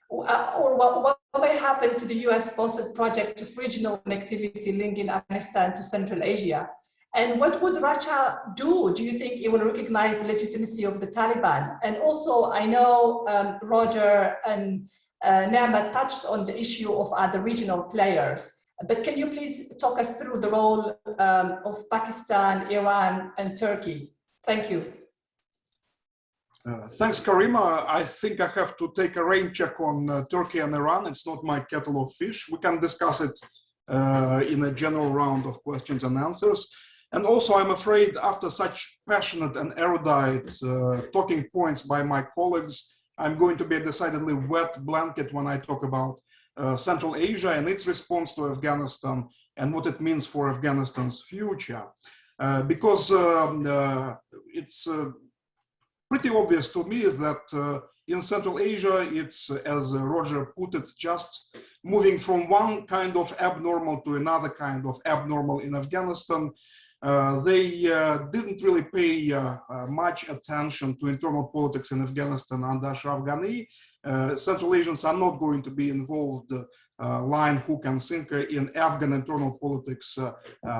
S1: or what may happen to the US-sponsored project of regional connectivity linking Afghanistan to Central Asia? And what would Russia do? Do you think it will recognize the legitimacy of the Taliban? And also, I know Roger and Neema touched on the issue of other regional players, but can you please talk us through the role of Pakistan, Iran, and Turkey? Thank you.
S6: Thanks, Karima. I think I have to take a rain check on Turkey and Iran. It's not my kettle of fish. We can discuss it in a general round of questions and answers. And also, I'm afraid after such passionate and erudite talking points by my colleagues, I'm going to be a decidedly wet blanket when I talk about Central Asia and its response to Afghanistan and what it means for Afghanistan's future. Because it's pretty obvious to me that in Central Asia, it's, as Roger put it, just moving from one kind of abnormal to another kind of abnormal in Afghanistan. They didn't really pay much attention to internal politics in Afghanistan under Ashraf Ghani. Central Asians are not going to be involved line, hook, and sinker in Afghan internal politics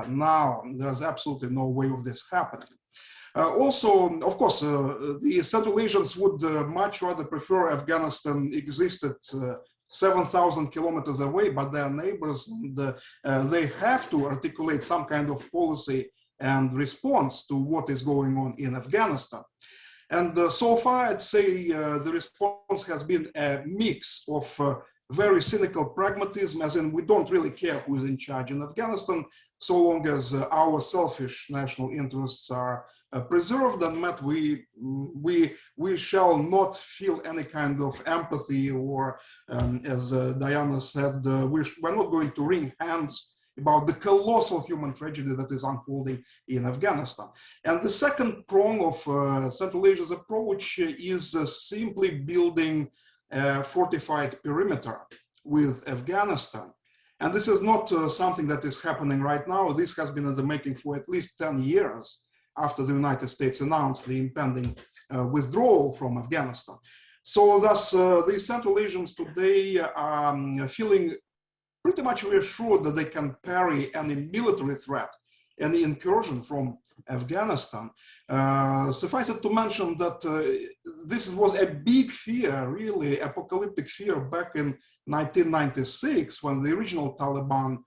S6: now. There's absolutely no way of this happening. Also, of course, the Central Asians would much rather prefer Afghanistan existed 7,000 kilometers away, but their neighbors, and they have to articulate some kind of policy and response to what is going on in Afghanistan. And so far, I'd say the response has been a mix of very cynical pragmatism, as in we don't really care who is in charge in Afghanistan, so long as our selfish national interests are preserved and met. We shall not feel any kind of empathy, or as Diana said, we're not going to wring hands about the colossal human tragedy that is unfolding in Afghanistan. And the second prong of Central Asia's approach is simply building a fortified perimeter with Afghanistan. And this is not something that is happening right now. This has been in the making for at least 10 years after the United States announced the impending withdrawal from Afghanistan. So thus, the Central Asians today are feeling pretty much reassured that they can parry any military threat, any incursion from Afghanistan. Suffice it to mention that this was a big fear, really apocalyptic fear back in 1996 when the original Taliban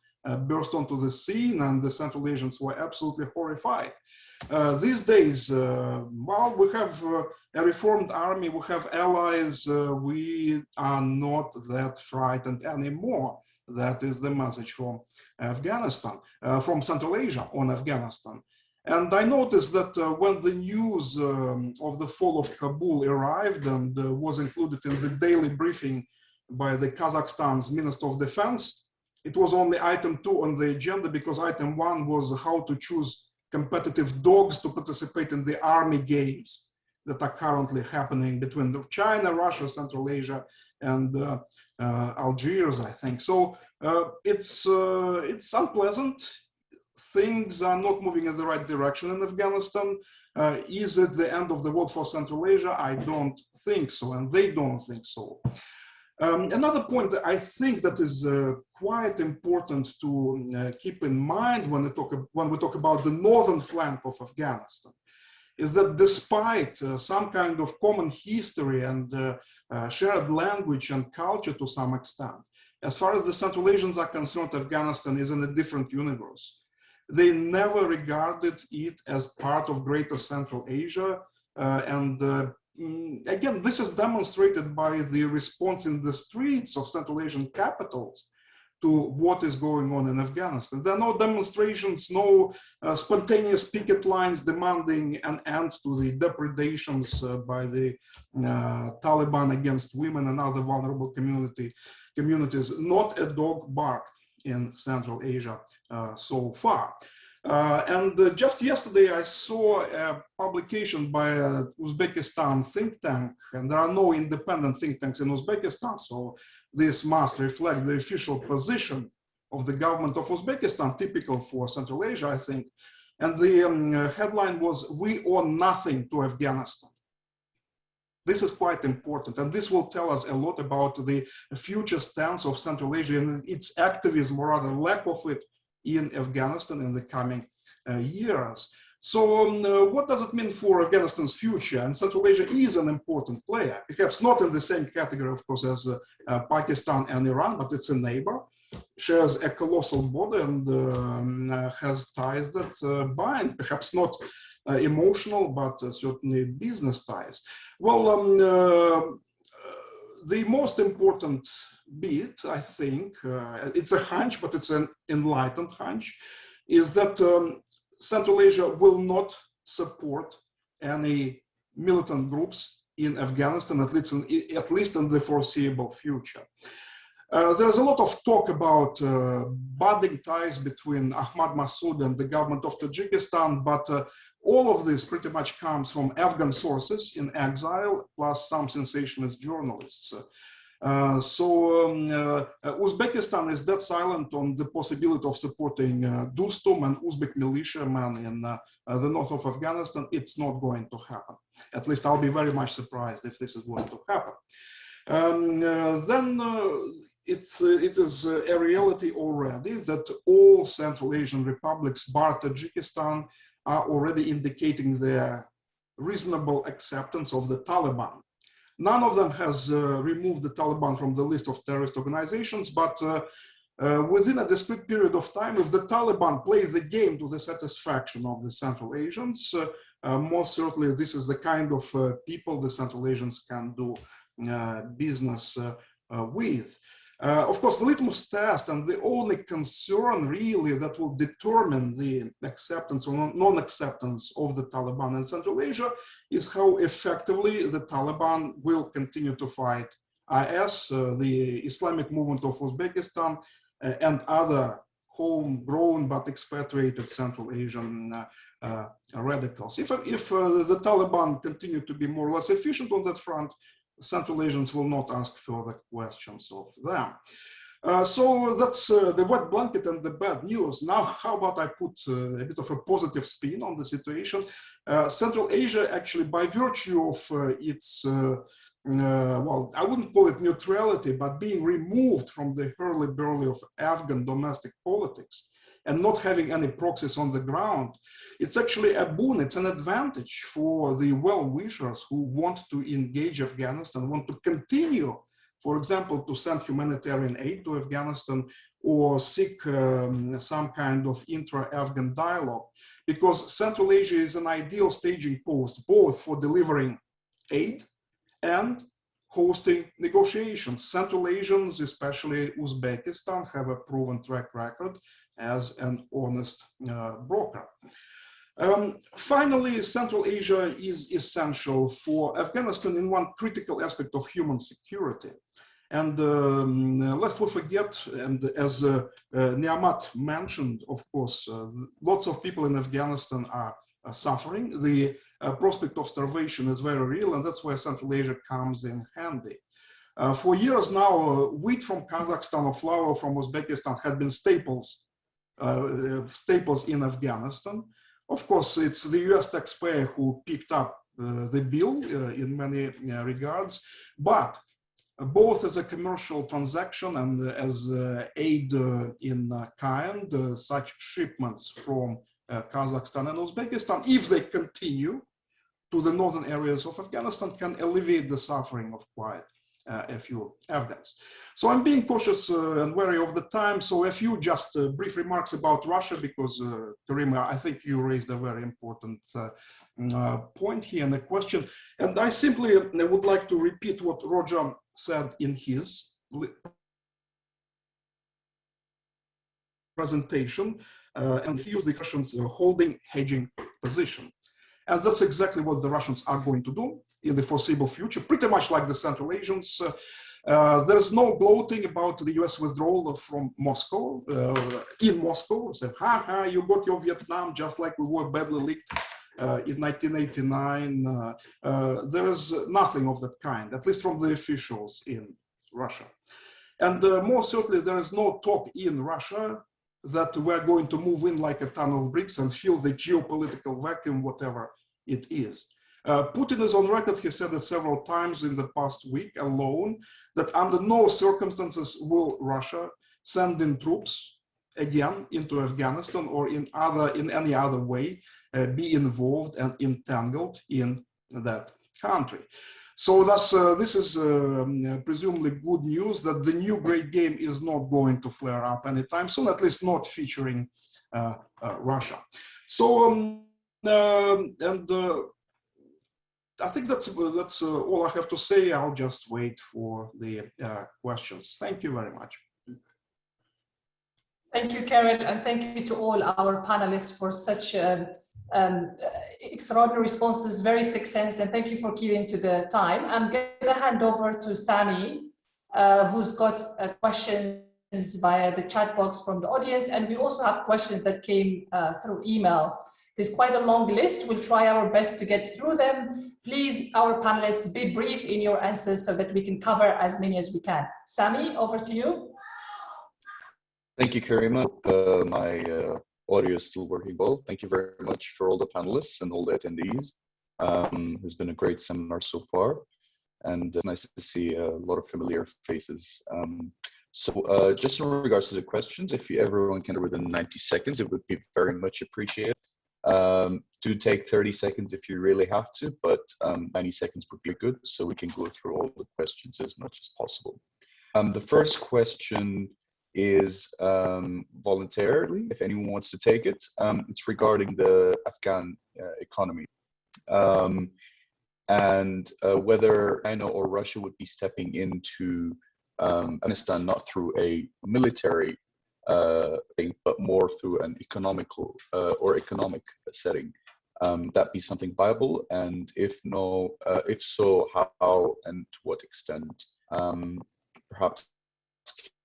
S6: burst onto the scene and the Central Asians were absolutely horrified. These days, well, we have a reformed army, we have allies, we are not that frightened anymore. That is the message from Afghanistan, from Central Asia on Afghanistan. And I noticed that when the news of the fall of Kabul arrived and was included in the daily briefing by the Kazakhstan's Minister of Defense, it was only item 2 on the agenda because item 1 was how to choose competitive dogs to participate in the army games that are currently happening between China, Russia, Central Asia, and Algiers, I think. So it's unpleasant. Things are not moving in the right direction in Afghanistan. Is it the end of the world for Central Asia? I don't think so, and they don't think so. Another point that I think that is quite important to keep in mind when we talk about the northern flank of Afghanistan is that despite some kind of common history and shared language and culture to some extent, as far as the Central Asians are concerned, Afghanistan is in a different universe. They never regarded it as part of Greater Central Asia, again, this is demonstrated by the response in the streets of Central Asian capitals to what is going on in Afghanistan. There are no demonstrations, no spontaneous picket lines demanding an end to the depredations by the Taliban against women and other vulnerable communities. Not a dog barked in Central Asia so far. Just yesterday, I saw a publication by a Uzbekistan think tank, and there are no independent think tanks in Uzbekistan, so this must reflect the official position of the government of Uzbekistan, typical for Central Asia, I think. And the headline was, "We owe nothing to Afghanistan." This is quite important, and this will tell us a lot about the future stance of Central Asia and its activism, or rather lack of it, in Afghanistan in the coming years. So what does it mean for Afghanistan's future? And Central Asia is an important player, perhaps not in the same category, of course, as Pakistan and Iran, but it's a neighbor, shares a colossal border and has ties that bind, perhaps not emotional, but certainly business ties. Well, the most important bit, I think, it's a hunch, but it's an enlightened hunch, is that Central Asia will not support any militant groups in Afghanistan, at least in the foreseeable future. There's a lot of talk about budding ties between Ahmad Massoud and the government of Tajikistan, but all of this pretty much comes from Afghan sources in exile, plus some sensationalist journalists. Uzbekistan is dead silent on the possibility of supporting Dostum and Uzbek militiamen in the north of Afghanistan. It's not going to happen. At least I'll be very much surprised if this is going to happen. It is a reality already that all Central Asian republics, bar Tajikistan, are already indicating their reasonable acceptance of the Taliban. None of them has removed the Taliban from the list of terrorist organizations, but within a discrete period of time, if the Taliban plays the game to the satisfaction of the Central Asians, most certainly this is the kind of people the Central Asians can do business with. Of course, the litmus test and the only concern really that will determine the acceptance or non-acceptance of the Taliban in Central Asia is how effectively the Taliban will continue to fight IS, the Islamic movement of Uzbekistan, and other homegrown but expatriated Central Asian radicals. If the Taliban continue to be more or less efficient on that front, Central Asians will not ask further questions of them. So that's the wet blanket and the bad news. Now, how about I put a bit of a positive spin on the situation? Central Asia, actually, by virtue of its, well, I wouldn't call it neutrality, but being removed from the hurly-burly of Afghan domestic politics and not having any proxies on the ground, it's actually a boon, it's an advantage for the well-wishers who want to engage Afghanistan, want to continue, for example, to send humanitarian aid to Afghanistan or seek some kind of intra-Afghan dialogue, because Central Asia is an ideal staging post, both for delivering aid and hosting negotiations. Central Asians, especially Uzbekistan, have a proven track record as an honest broker. Finally, Central Asia is essential for Afghanistan in one critical aspect of human security. And lest we forget, and as Niamat mentioned, of course, lots of people in Afghanistan are suffering. The prospect of starvation is very real, and that's where Central Asia comes in handy. For years now, wheat from Kazakhstan or flour from Uzbekistan had been staples in Afghanistan. Of course, it's the US taxpayer who picked up the bill in many regards, but both as a commercial transaction and as aid in kind, such shipments from Kazakhstan and Uzbekistan, if they continue to the northern areas of Afghanistan, can alleviate the suffering of quite a few Afghans. So I'm being cautious and wary of the time. So a few just brief remarks about Russia, because Karima, I think you raised a very important point here and a question. And I simply would like to repeat what Roger said in his presentation, and he used the expressions holding hedging position. And that's exactly what the Russians are going to do in the foreseeable future, pretty much like the Central Asians. There is no gloating about the US withdrawal from Moscow, in Moscow. So, ha, you got your Vietnam just like we were badly licked in 1989. There is nothing of that kind, at least from the officials in Russia. And more certainly, there is no talk in Russia that we're going to move in like a ton of bricks and fill the geopolitical vacuum, whatever it is. Putin is on record, he said it several times in the past week alone, that under no circumstances will Russia send in troops again into Afghanistan or in any other way be involved and entangled in that country. So thus, this is presumably good news that the new great game is not going to flare up anytime soon, at least not featuring Russia. So, I think that's all I have to say. I'll just wait for the questions. Thank you very much.
S1: Thank you, Karen, and thank you to all our panelists for such extraordinary responses, very succinct, and thank you for keeping to the time. I'm going to hand over to Sami, who's got questions via the chat box from the audience, and we also have questions that came through email. There's quite a long list. We'll try our best to get through them. Please, our panelists, be brief in your answers so that we can cover as many as we can. Sami, over to you.
S7: Thank you, Karima. My audio is still working well. Thank you very much for all the panelists and all the attendees. It's been a great seminar so far, and it's nice to see a lot of familiar faces. So just in regards to the questions, if everyone can do within 90 seconds, it would be very much appreciated. Do take 30 seconds if you really have to, but 90 seconds would be good, so we can go through all the questions as much as possible. The first question is voluntarily, if anyone wants to take it. It's regarding the Afghan economy, and whether China or Russia would be stepping into Afghanistan not through a military thing, but more through an economical or economic setting. That be something viable, and if no, if so, how and to what extent? Perhaps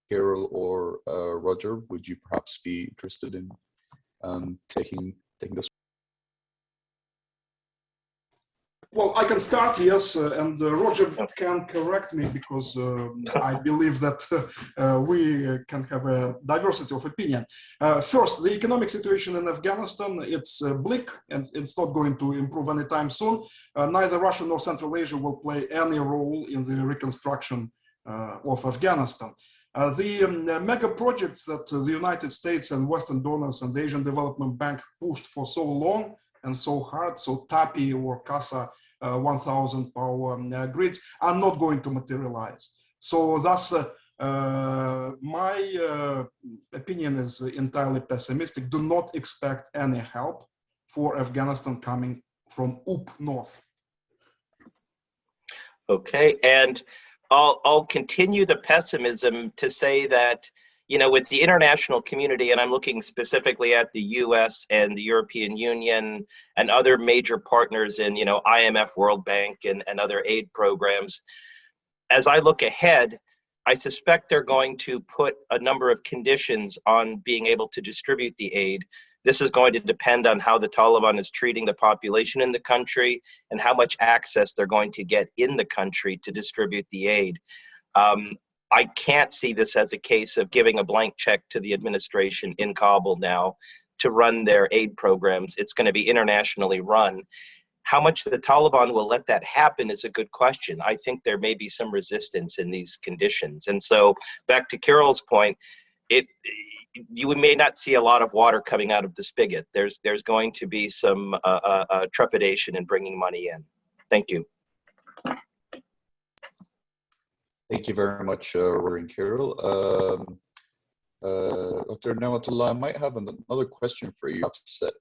S7: Carol or Roger, would you perhaps be interested in taking this?
S6: Well, I can start, yes, and Roger can correct me because I believe that we can have a diversity of opinion. First, the economic situation in Afghanistan, it's bleak and it's not going to improve anytime soon. Neither Russia nor Central Asia will play any role in the reconstruction of Afghanistan. The mega projects that the United States and Western donors and the Asian Development Bank pushed for so long and so hard, so TAPI or CASA 1000 power grids are not going to materialize. So thus, my opinion is entirely pessimistic. Do not expect any help for Afghanistan coming from up north.
S4: Okay, and I'll continue the pessimism to say that, you know, with the international community, and I'm looking specifically at the US and the European Union and other major partners in, you know, IMF, World Bank, and other aid programs, as I look ahead, I suspect they're going to put a number of conditions on being able to distribute the aid. This is going to depend on how the Taliban is treating the population in the country and how much access they're going to get in the country to distribute the aid. I can't see this as a case of giving a blank check to the administration in Kabul now to run their aid programs. It's going to be internationally run. How much the Taliban will let that happen is a good question. I think there may be some resistance in these conditions. And so back to Carol's point, you may not see a lot of water coming out of the spigot. There's going to be some trepidation in bringing money in. Thank you.
S7: Thank you very much, Rory and Carol. Dr. Niamatullah, I might have another question for you that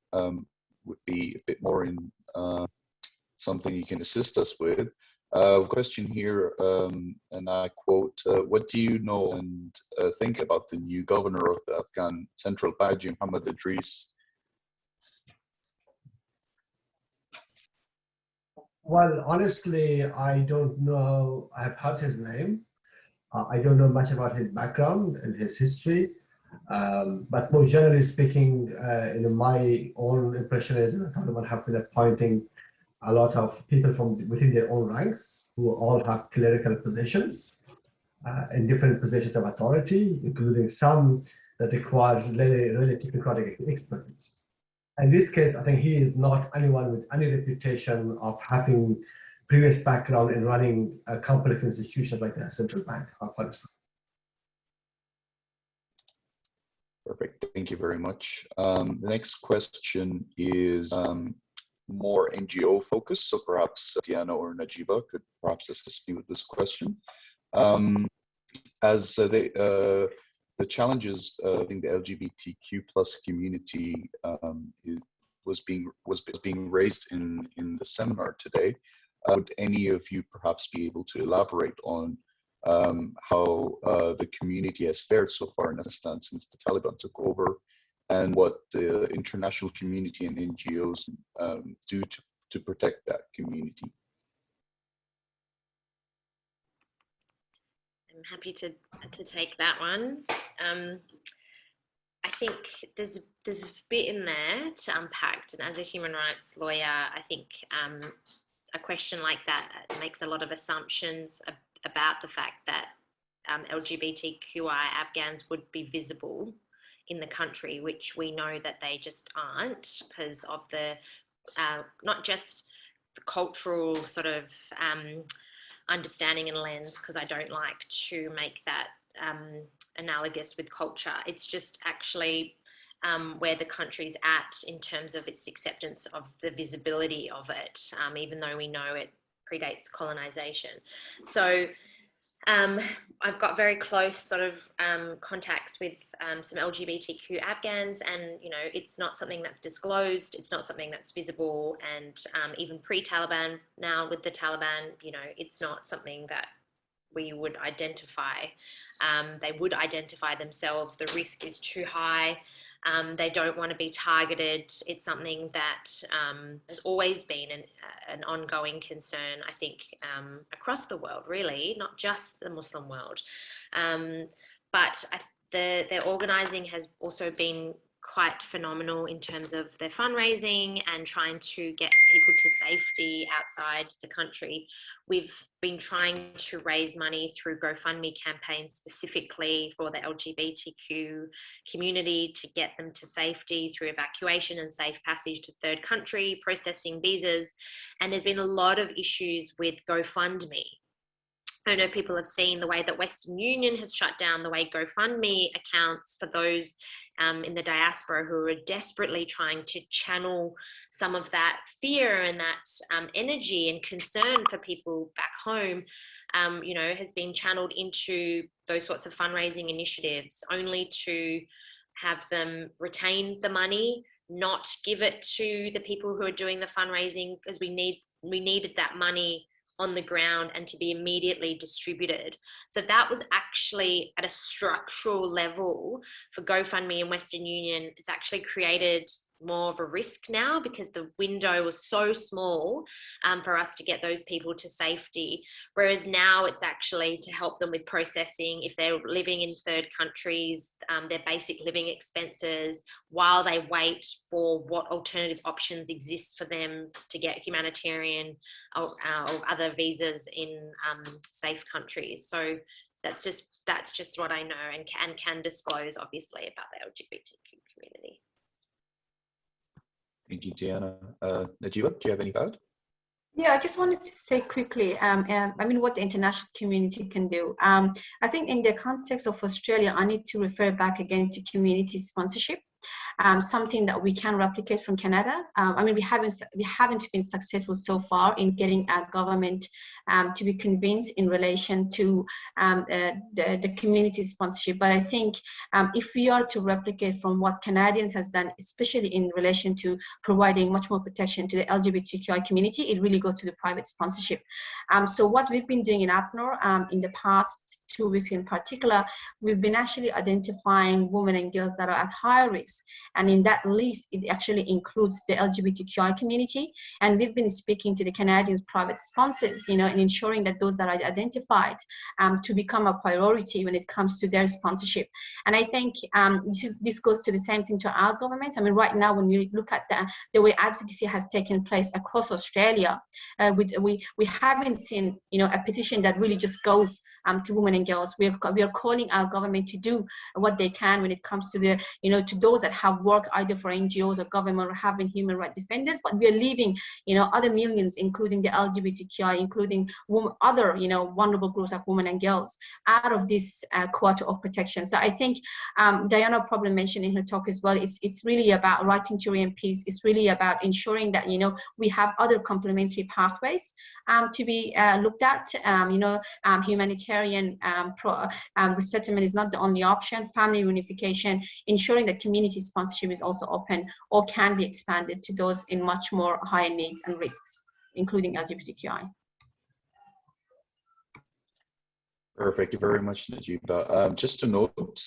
S7: would be a bit more in something you can assist us with. Question here, and I quote, what do you know and think about the new governor of the Afghan Central Bank, Mohammad Idris?
S2: Well, honestly, I don't know. I've heard his name. I don't know much about his background and his history. But more generally speaking, my own impression is that the Taliban have been appointing a lot of people from within their own ranks who all have clerical positions in different positions of authority, including some that requires really technocratic expertise. In this case, I think he is not anyone with any reputation of having previous background in running a complex institution like the Central Bank of Afghanistan.
S7: Perfect, thank you very much. The next question is more NGO focused, so perhaps Diana or Najiba could perhaps assist me with this question. As the challenges in the LGBTQ plus community was being raised in the seminar today, would any of you perhaps be able to elaborate on how the community has fared so far in Afghanistan since the Taliban took over, and what the international community and NGOs do to protect that community?
S5: I'm happy to take that one. I think there's a bit in there to unpack, and as a human rights lawyer, I think a question like that makes a lot of assumptions about the fact that LGBTQI Afghans would be visible in the country, which we know that they just aren't, because of the not just the cultural sort of understanding and lens, because I don't like to make that analogous with culture. It's just actually where the country's at in terms of its acceptance of the visibility of it, even though we know it predates colonization. So I've got very close sort of contacts with some LGBTQ Afghans, and it's not something that's disclosed, it's not something that's visible, and even pre-Taliban, now with the Taliban, it's not something that we would identify. They would identify themselves. The risk is too high. They don't want to be targeted. It's something that has always been an ongoing concern, I think, across the world, really, not just the Muslim world. but the organizing has also been quite phenomenal in terms of their fundraising and trying to get people to safety outside the country. We've been trying to raise money through GoFundMe campaigns specifically for the LGBTQ community to get them to safety through evacuation and safe passage to third country, processing visas. And there's been a lot of issues with GoFundMe. I know people have seen the way that Western Union has shut down the way GoFundMe accounts for those in the diaspora who are desperately trying to channel some of that fear and that energy and concern for people back home, you know, has been channeled into those sorts of fundraising initiatives, only to have them retain the money, not give it to the people who are doing the fundraising, because we needed that money on the ground and to be immediately distributed. So that was actually at a structural level for GoFundMe and Western Union. It's actually created more of a risk now because the window was so small for us to get those people to safety. Whereas now it's actually to help them with processing if they're living in third countries, their basic living expenses, while they wait for what alternative options exist for them to get humanitarian or other visas in safe countries. So that's just what I know and can disclose, obviously, about the LGBTQ community.
S7: Thank you, Diana. Najiba, do you have any thought?
S3: Yeah, I just wanted to say quickly, I mean, what the international community can do. I think in the context of Australia, I need to refer back again to community sponsorship. Something that we can replicate from Canada. I mean, we haven't been successful so far in getting our government to be convinced in relation to the community sponsorship. But I think if we are to replicate from what Canadians has done, especially in relation to providing much more protection to the LGBTQI community, it really goes to the private sponsorship. So what we've been doing in APNOR in the past 2 weeks in particular, we've been actually identifying women and girls that are at higher risk. And in that list, it actually includes the LGBTQI community. And we've been speaking to the Canadians' private sponsors, you know, and ensuring that those that are identified to become a priority when it comes to their sponsorship. And I think this goes to the same thing to our government. I mean, right now, when we look at the way advocacy has taken place across Australia, we haven't seen, you know, a petition that really just goes to women and girls. We are calling our government to do what they can when it comes to the, you know, to those that have worked either for NGOs or government or have been human rights defenders, but we are leaving, you know, other millions, including the LGBTQI, including other, you know, vulnerable groups like women and girls, out of this quarter of protection. So I think Diana probably mentioned in her talk as well, it's really about writing to MPs. It's really about ensuring that, you know, we have other complementary pathways to be looked at. You know, humanitarian resettlement is not the only option. Family reunification, ensuring that community sponsorship is also open or can be expanded to those in much more higher needs and risks, including LGBTQI.
S7: Perfect. Thank you very much, Najiba. Just to note,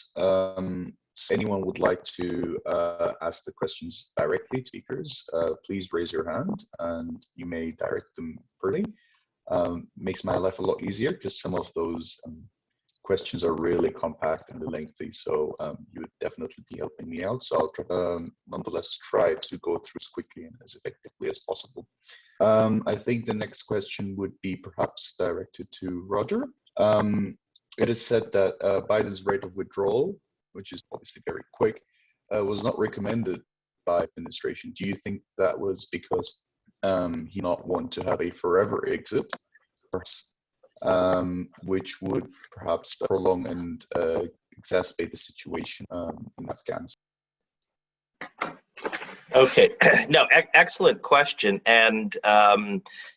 S7: anyone would like to ask the questions directly to speakers, please raise your hand and you may direct them early. Makes my life a lot easier because some of those questions are really compact and lengthy, so you would definitely be helping me out. So I'll nonetheless try to go through as quickly and as effectively as possible. I think the next question would be perhaps directed to Roger. It is said that Biden's rate of withdrawal, which is obviously very quick, was not recommended by the administration. Do you think that was because he not want to have a forever exit, which would perhaps prolong and exacerbate the situation in Afghanistan?
S4: Okay, no, excellent question. And,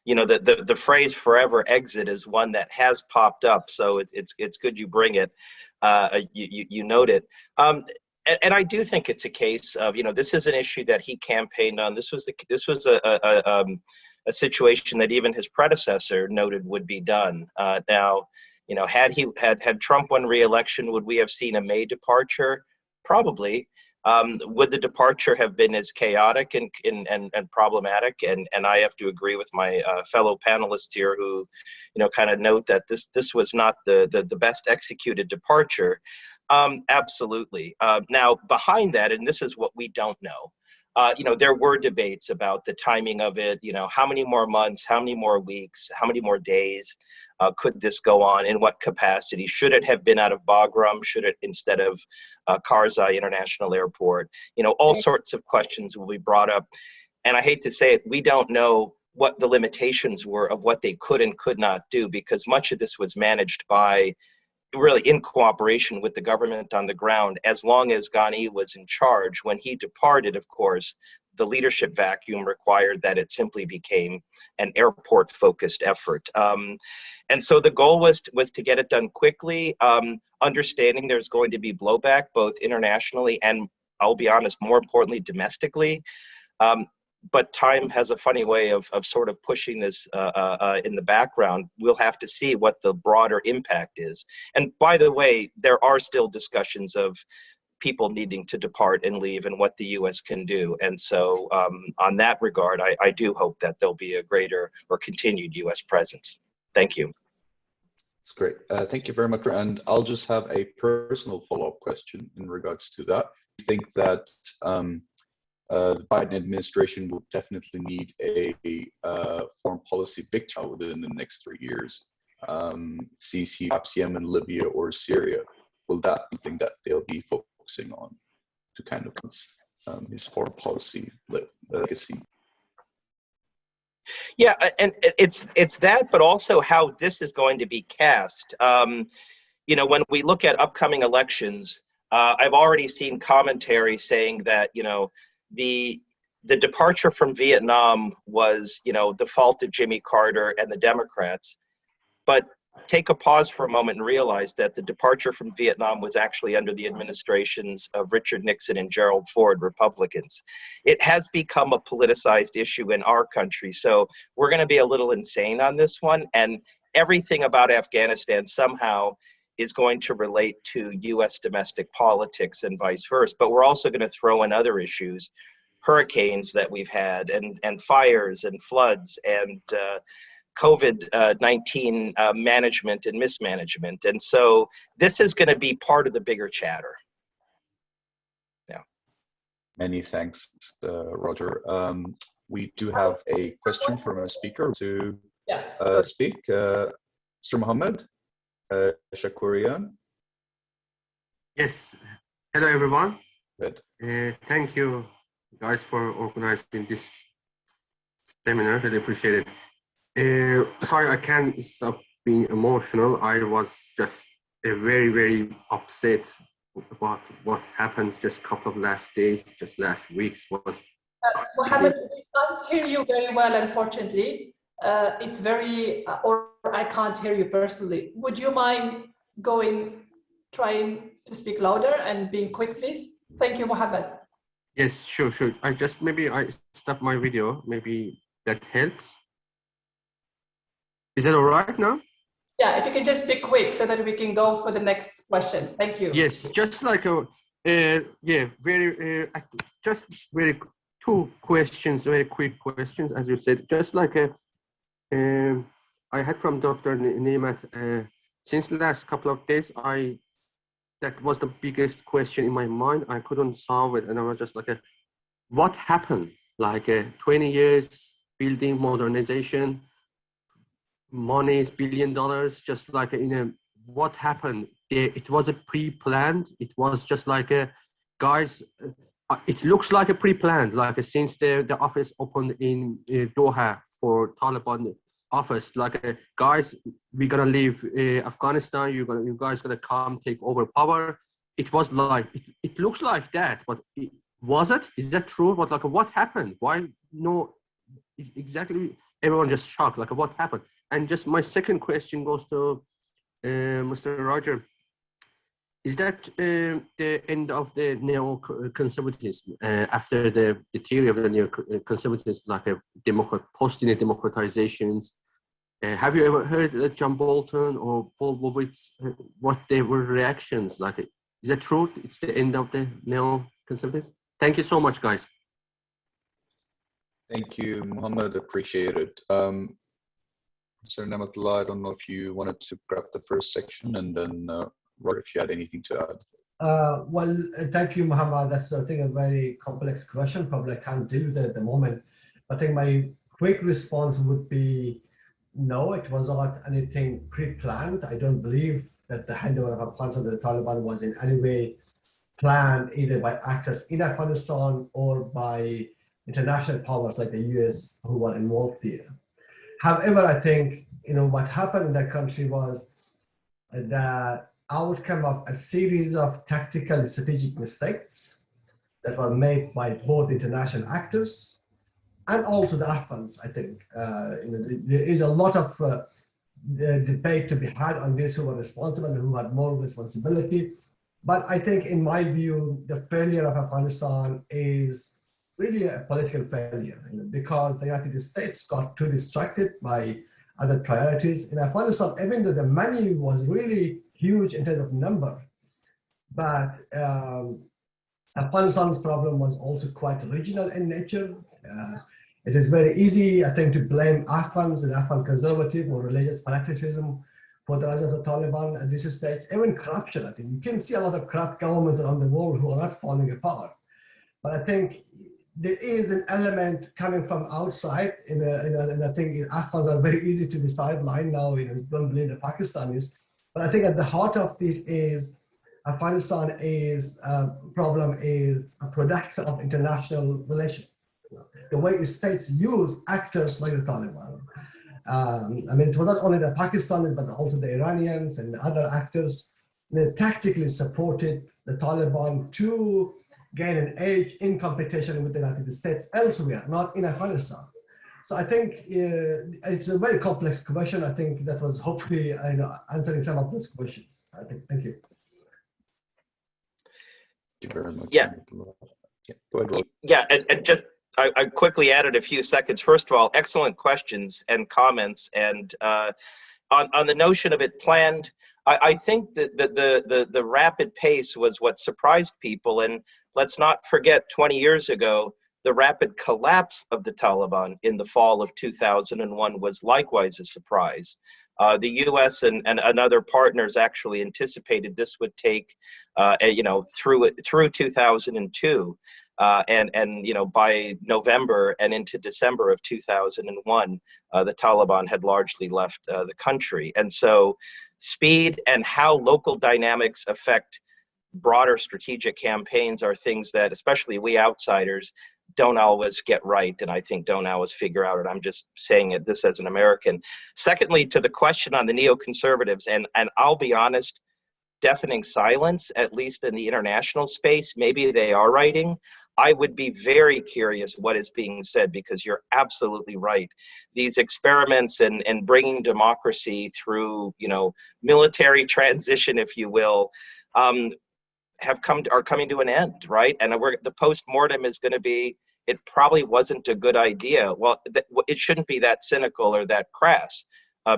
S4: you know, the phrase forever exit is one that has popped up. So it's good you bring it, you note it. And I do think it's a case of, you know, this is an issue that he campaigned on. This was a situation that even his predecessor noted would be done. Now, you know, had Trump won re-election, would we have seen a May departure? Probably. Would the departure have been as chaotic and problematic? And I have to agree with my fellow panelists here who, you know, kind of note that this was not the best executed departure. Absolutely. Now, behind that, and this is what we don't know, there were debates about the timing of it, how many more months, how many more weeks, how many more days could this go on, in what capacity? Should it have been out of Bagram? Should it instead of Karzai International Airport? All sorts of questions will be brought up. And I hate to say it, we don't know what the limitations were of what they could and could not do, because much of this was managed by really in cooperation with the government on the ground. As long as Ghani was in charge, when he departed, of course, the leadership vacuum required that it simply became an airport-focused effort. And so the goal was to get it done quickly, understanding there's going to be blowback both internationally and, I'll be honest, more importantly, domestically. But time has a funny way of sort of pushing this in the background. We'll have to see what the broader impact is. And by the way, there are still discussions of people needing to depart and leave and what the U.S. can do. And so on that regard, I do hope that there'll be a greater or continued U.S. presence. Thank you.
S7: That's great. Thank you very much. And I'll just have a personal follow-up question in regards to that. I think that the Biden administration will definitely need a foreign policy victory within the next 3 years. CC, perhaps Yemen, Libya, or Syria. Will that be something that they'll be focusing on to kind of his foreign policy legacy?
S4: Yeah, and it's that, but also how this is going to be cast. When we look at upcoming elections, I've already seen commentary saying that, the departure from Vietnam was, the fault of Jimmy Carter and the Democrats. But take a pause for a moment and realize that the departure from Vietnam was actually under the administrations of Richard Nixon and Gerald Ford, Republicans. It has become a politicized issue in our country. So we're going to be a little insane on this one. And everything about Afghanistan somehow is going to relate to U.S. domestic politics and vice versa. But we're also going to throw in other issues, hurricanes that we've had, and fires and floods and COVID-19 management and mismanagement. And so this is going to be part of the bigger chatter. Yeah.
S7: Many thanks, Roger. We do have a question from a speaker to speak. Mr. Mohammed Shakurian.
S8: Yes. Hello, everyone.
S7: Good.
S8: Thank you, guys, for organizing this seminar. Really appreciate it. Sorry, I can't stop being emotional. I was just very, very upset about what happened just a couple of last days, just last weeks.
S1: Mohammed, we can't hear you very well, unfortunately. It's very, or I can't hear you personally. Would you mind trying to speak louder and being quick, please? Thank you, Mohammed.
S8: Yes, sure. I stop my video. Maybe that helps. Is that all right now?
S1: Yeah, if you can just be quick so that we can go for the next question. Thank you.
S8: Yes, just like two questions, very quick questions, as you said. Just like I had from Dr. Nemat, since the last couple of days, that was the biggest question in my mind. I couldn't solve it, and I was just like, what happened? Like 20 years building modernization, money is $1 billion, just like what happened? It was a pre-planned. It was just like guys. It looks like a pre-planned. Like since the office opened in Doha for Taliban office, like guys, we're gonna leave Afghanistan. You guys gonna come take over power. It was like it looks like that, but was it? Is that true? But like, what happened? Why no? Exactly, everyone just shocked. Like, what happened? And just my second question goes to Mr. Roger. Is that the end of the neo-conservatism after the theory of the neo-conservatism, like a post-democratizations? Have you ever heard John Bolton or Paul Wolfowitz, what they were reactions? Like, is that true? It's the end of the neo-conservatism? Thank you so much, guys.
S7: Thank you, Mohammed. Appreciate it. Mr. Nematullah, I don't know if you wanted to grab the first section, and then Roger, if you had anything to add
S2: Thank you, Muhammad. That's, I think, a very complex question. Probably I can't deal with it at the moment. I think my quick response would be no, it was not anything pre-planned. I don't believe that the handover of Afghanistan to the Taliban was in any way planned either by actors in Afghanistan or by international powers like the US who were involved here. However, I think what happened in that country was the outcome of a series of tactical and strategic mistakes that were made by both international actors and also the Afghans. I think there is a lot of debate to be had on this, who were responsible and who had more responsibility. But I think, in my view, the failure of Afghanistan is really a political failure, because the United States got too distracted by other priorities. In Afghanistan, even though the money was really huge in terms of number, but Afghanistan's problem was also quite regional in nature. It is very easy, I think, to blame Afghans and Afghan conservative or religious fanaticism for the rise of the Taliban at this stage. Even corruption, I think. You can see a lot of corrupt governments around the world who are not falling apart. But I think there is an element coming from outside, and I think Afghans are very easy to be sidelined now. You don't believe the Pakistanis. But I think at the heart of this is Afghanistan is problem is a product of international relations. The way states use actors like the Taliban. I mean, it was not only the Pakistanis, but also the Iranians and the other actors. They tactically supported the Taliban to gain an edge in competition with the United States elsewhere, not in Afghanistan. So I think it's a very complex question. I think that was hopefully answering some of those questions. I think. Thank you.
S7: Thank you very much.
S4: Yeah.
S7: Go ahead, Rob.
S4: Yeah, and just I quickly added a few seconds. First of all, excellent questions and comments, and on the notion of it planned, I think that the rapid pace was what surprised people. And let's not forget, 20 years ago, the rapid collapse of the Taliban in the fall of 2001 was likewise a surprise. The U.S. and other partners actually anticipated this would take, through 2002. And by November and into December of 2001, the Taliban had largely left the country. And so speed and how local dynamics affect broader strategic campaigns are things that, especially we outsiders, don't always get right, and I think don't always figure out. And I'm just saying this as an American. Secondly, to the question on the neoconservatives, and I'll be honest, deafening silence, at least in the international space. Maybe they are writing. I would be very curious what is being said, because you're absolutely right. These experiments and bringing democracy through, military transition, if you will, are coming to an end, right? And the post-mortem is going to be, it probably wasn't a good idea. Well, it shouldn't be that cynical or that crass.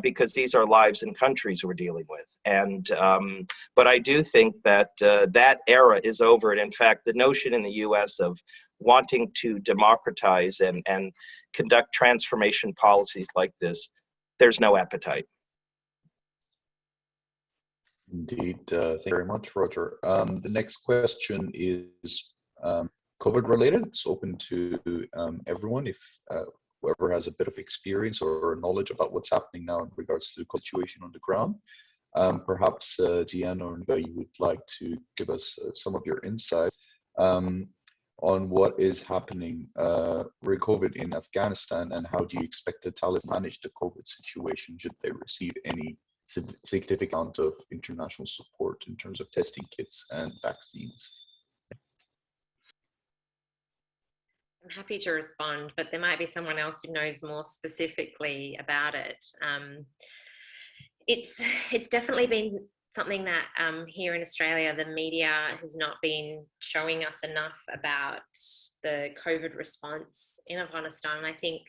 S4: Because these are lives and countries we're dealing with. And but I do think that that era is over. And in fact, the notion in the US of wanting to democratize and conduct transformation policies like this, there's no appetite.
S7: Indeed. Thank you very much, Roger. The next question is COVID related. It's open to everyone. If whoever has a bit of experience or knowledge about what's happening now in regards to the situation on the ground. Perhaps Deanna or Nga, you would like to give us some of your insight on what is happening with COVID in Afghanistan, and how do you expect the Taliban to manage the COVID situation should they receive any significant amount of international support in terms of testing kits and vaccines?
S5: I'm happy to respond, but there might be someone else who knows more specifically about it. It's definitely been something that here in Australia, the media has not been showing us enough about the COVID response in Afghanistan. I think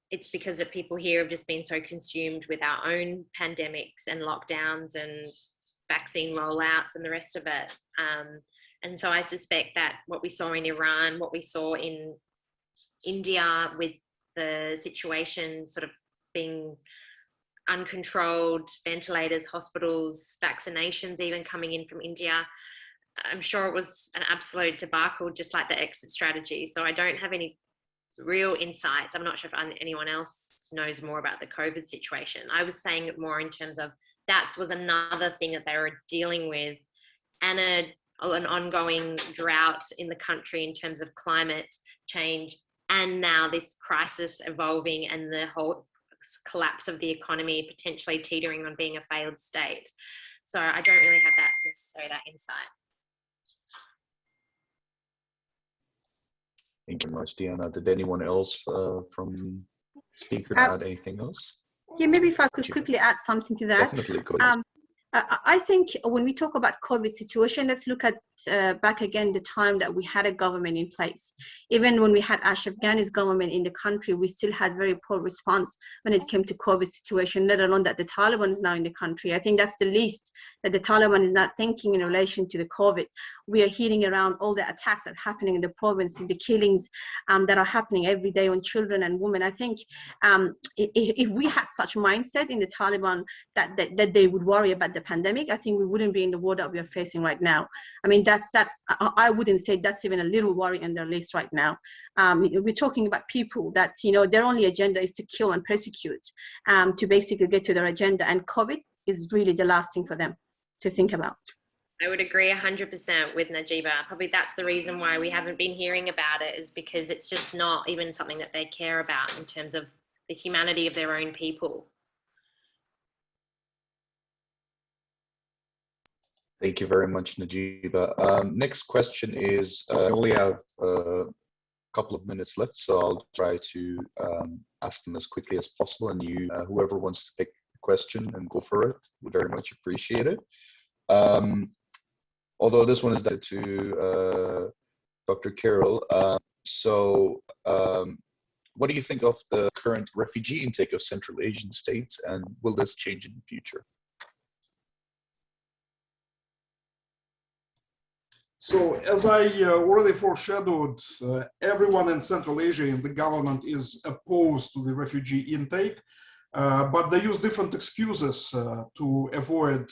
S5: it's because the people here have just been so consumed with our own pandemics and lockdowns and vaccine rollouts and the rest of it. And so I suspect that what we saw in Iran, what we saw in India with the situation sort of being uncontrolled ventilators, hospitals, vaccinations even coming in from India. I'm sure it was an absolute debacle, just like the exit strategy. So I don't have any real insights. I'm not sure if anyone else knows more about the COVID situation. I was saying it more in terms of that was another thing that they were dealing with, and an ongoing drought in the country in terms of climate change, and now this crisis evolving and the whole collapse of the economy potentially teetering on being a failed state. So I don't really have that necessarily that insight.
S7: Thank you, Diana. Did anyone else from speaker add anything else?
S3: Yeah, maybe if I could quickly add something to that.
S7: Definitely, go ahead.
S3: I think when we talk about COVID situation, let's look at back again the time that we had a government in place. Even when we had Ashraf Ghani's government in the country, we still had very poor response when it came to COVID situation, let alone that the Taliban is now in the country. I think that's the least that the Taliban is not thinking in relation to the COVID. We are hearing around all the attacks that are happening in the provinces, the killings that are happening every day on children and women. I think if we had such mindset in the Taliban that they would worry about the pandemic, I think we wouldn't be in the war that we are facing right now. I mean, I wouldn't say that's even a little worry in their list right now. We're talking about people that, their only agenda is to kill and persecute, to basically get to their agenda. And COVID is really the last thing for them to think about.
S5: I would agree 100% with Najiba. Probably that's the reason why we haven't been hearing about it, is because it's just not even something that they care about in terms of the humanity of their own people.
S7: Thank you very much, Najiba. Next question is, I only have a couple of minutes left, so I'll try to ask them as quickly as possible, and you, whoever wants to pick a question and go for it, would very much appreciate it. Although this one is dedicated to Dr. Carol. What do you think of the current refugee intake of Central Asian states, and will this change in the future?
S6: So, as I already foreshadowed, everyone in Central Asia in the government is opposed to the refugee intake, but they use different excuses to avoid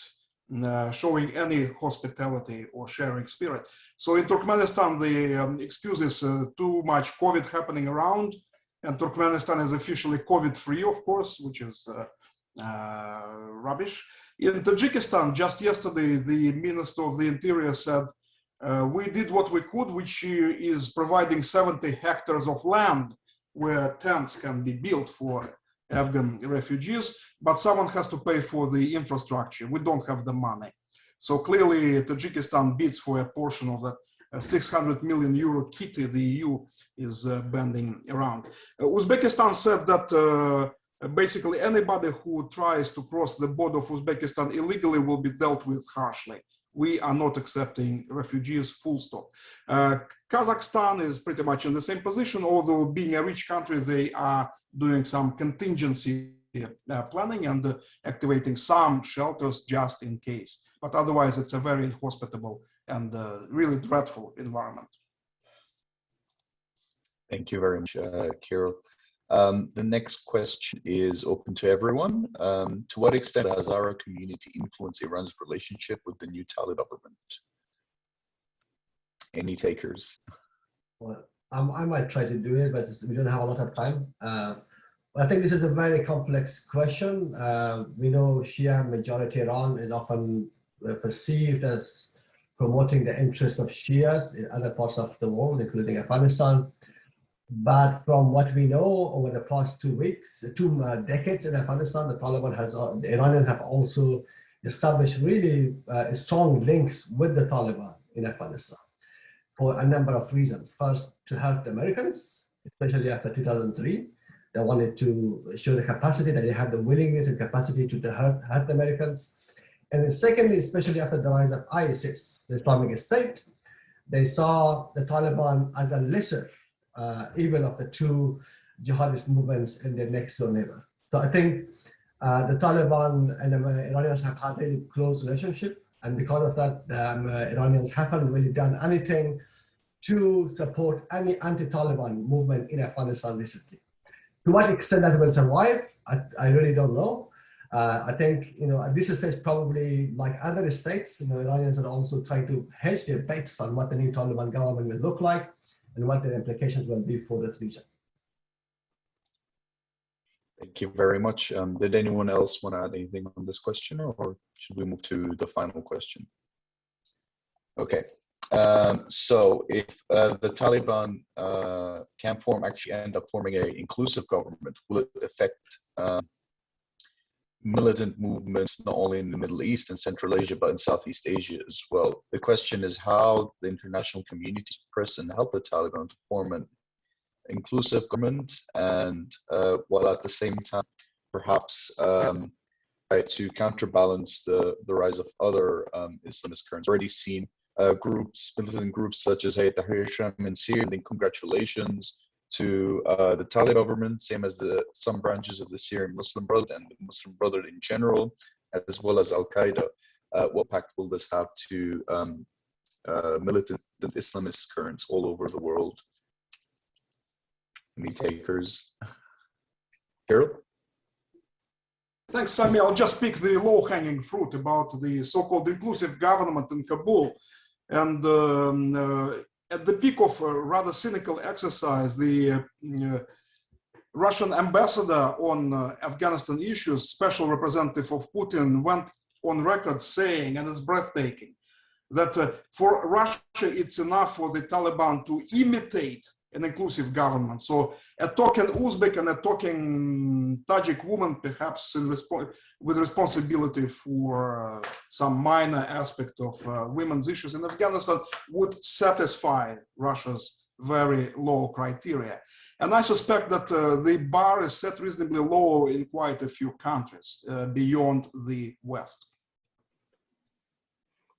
S6: showing any hospitality or sharing spirit. So in Turkmenistan, the excuse is too much COVID happening around, and Turkmenistan is officially COVID-free, of course, which is rubbish. In Tajikistan, just yesterday, the Minister of the Interior said, we did what we could, which is providing 70 hectares of land where tents can be built for Afghan refugees, but someone has to pay for the infrastructure. We don't have the money. So clearly Tajikistan bids for a portion of that 600 million euro kitty the EU is banding around. Uzbekistan said that basically anybody who tries to cross the border of Uzbekistan illegally will be dealt with harshly. We are not accepting refugees, full stop. Kazakhstan is pretty much in the same position, although being a rich country, they are doing some contingency planning and activating some shelters just in case. But otherwise, it's a very inhospitable and really dreadful environment.
S7: Thank you very much, Carol. The next question is open to everyone. To what extent has our community influenced Iran's relationship with the new Taliban government? Any takers?
S2: Well, I might try to do it, but we don't have a lot of time. I think this is a very complex question. We know Shia majority Iran is often perceived as promoting the interests of Shias in other parts of the world, including Afghanistan. But from what we know over the past 2 decades in Afghanistan, the Iranians have also established really strong links with the Taliban in Afghanistan for a number of reasons. First, to help the Americans, especially after 2003. They wanted to show the capacity that they had the willingness and capacity to help the Americans. And then secondly, especially after the rise of ISIS, the Islamic State, they saw the Taliban as a lesser evil of the two jihadist movements in their next door neighbor. So I think the Taliban and the Iranians have had a really close relationship. And because of that, the Iranians haven't really done anything to support any anti-Taliban movement in Afghanistan recently. To what extent that will survive, I really don't know. I think, at this stage, probably like other states, Iranians are also trying to hedge their bets on what the new Taliban government will look like and what the implications will be for that region.
S7: Thank you very much. Did anyone else want to add anything on this question, or should we move to the final question? Okay. So if the Taliban can actually end up forming an inclusive government, will it affect militant movements not only in the Middle East and Central Asia, but in Southeast Asia as well? The question is how the international community press and help the Taliban to form an inclusive government, and while at the same time perhaps try to counterbalance the rise of other Islamist currents. Already seen militant groups such as Hayat Tahrir al-Sham in Syria, and congratulations to the Taliban government, same as some branches of the Syrian Muslim Brotherhood and the Muslim Brotherhood in general, as well as Al-Qaeda. What impact will this have to militant Islamist currents all over the world? Any takers? Carol?
S6: Thanks, Sami. I'll just pick the low-hanging fruit about the so-called inclusive government in Kabul. And at the peak of a rather cynical exercise, the Russian ambassador on Afghanistan issues, special representative of Putin, went on record saying, and it's breathtaking, that for Russia, it's enough for the Taliban to imitate an inclusive government. So a talking Uzbek and a talking Tajik woman, perhaps with responsibility for some minor aspect of women's issues in Afghanistan, would satisfy Russia's very low criteria. And I suspect that the bar is set reasonably low in quite a few countries beyond the West.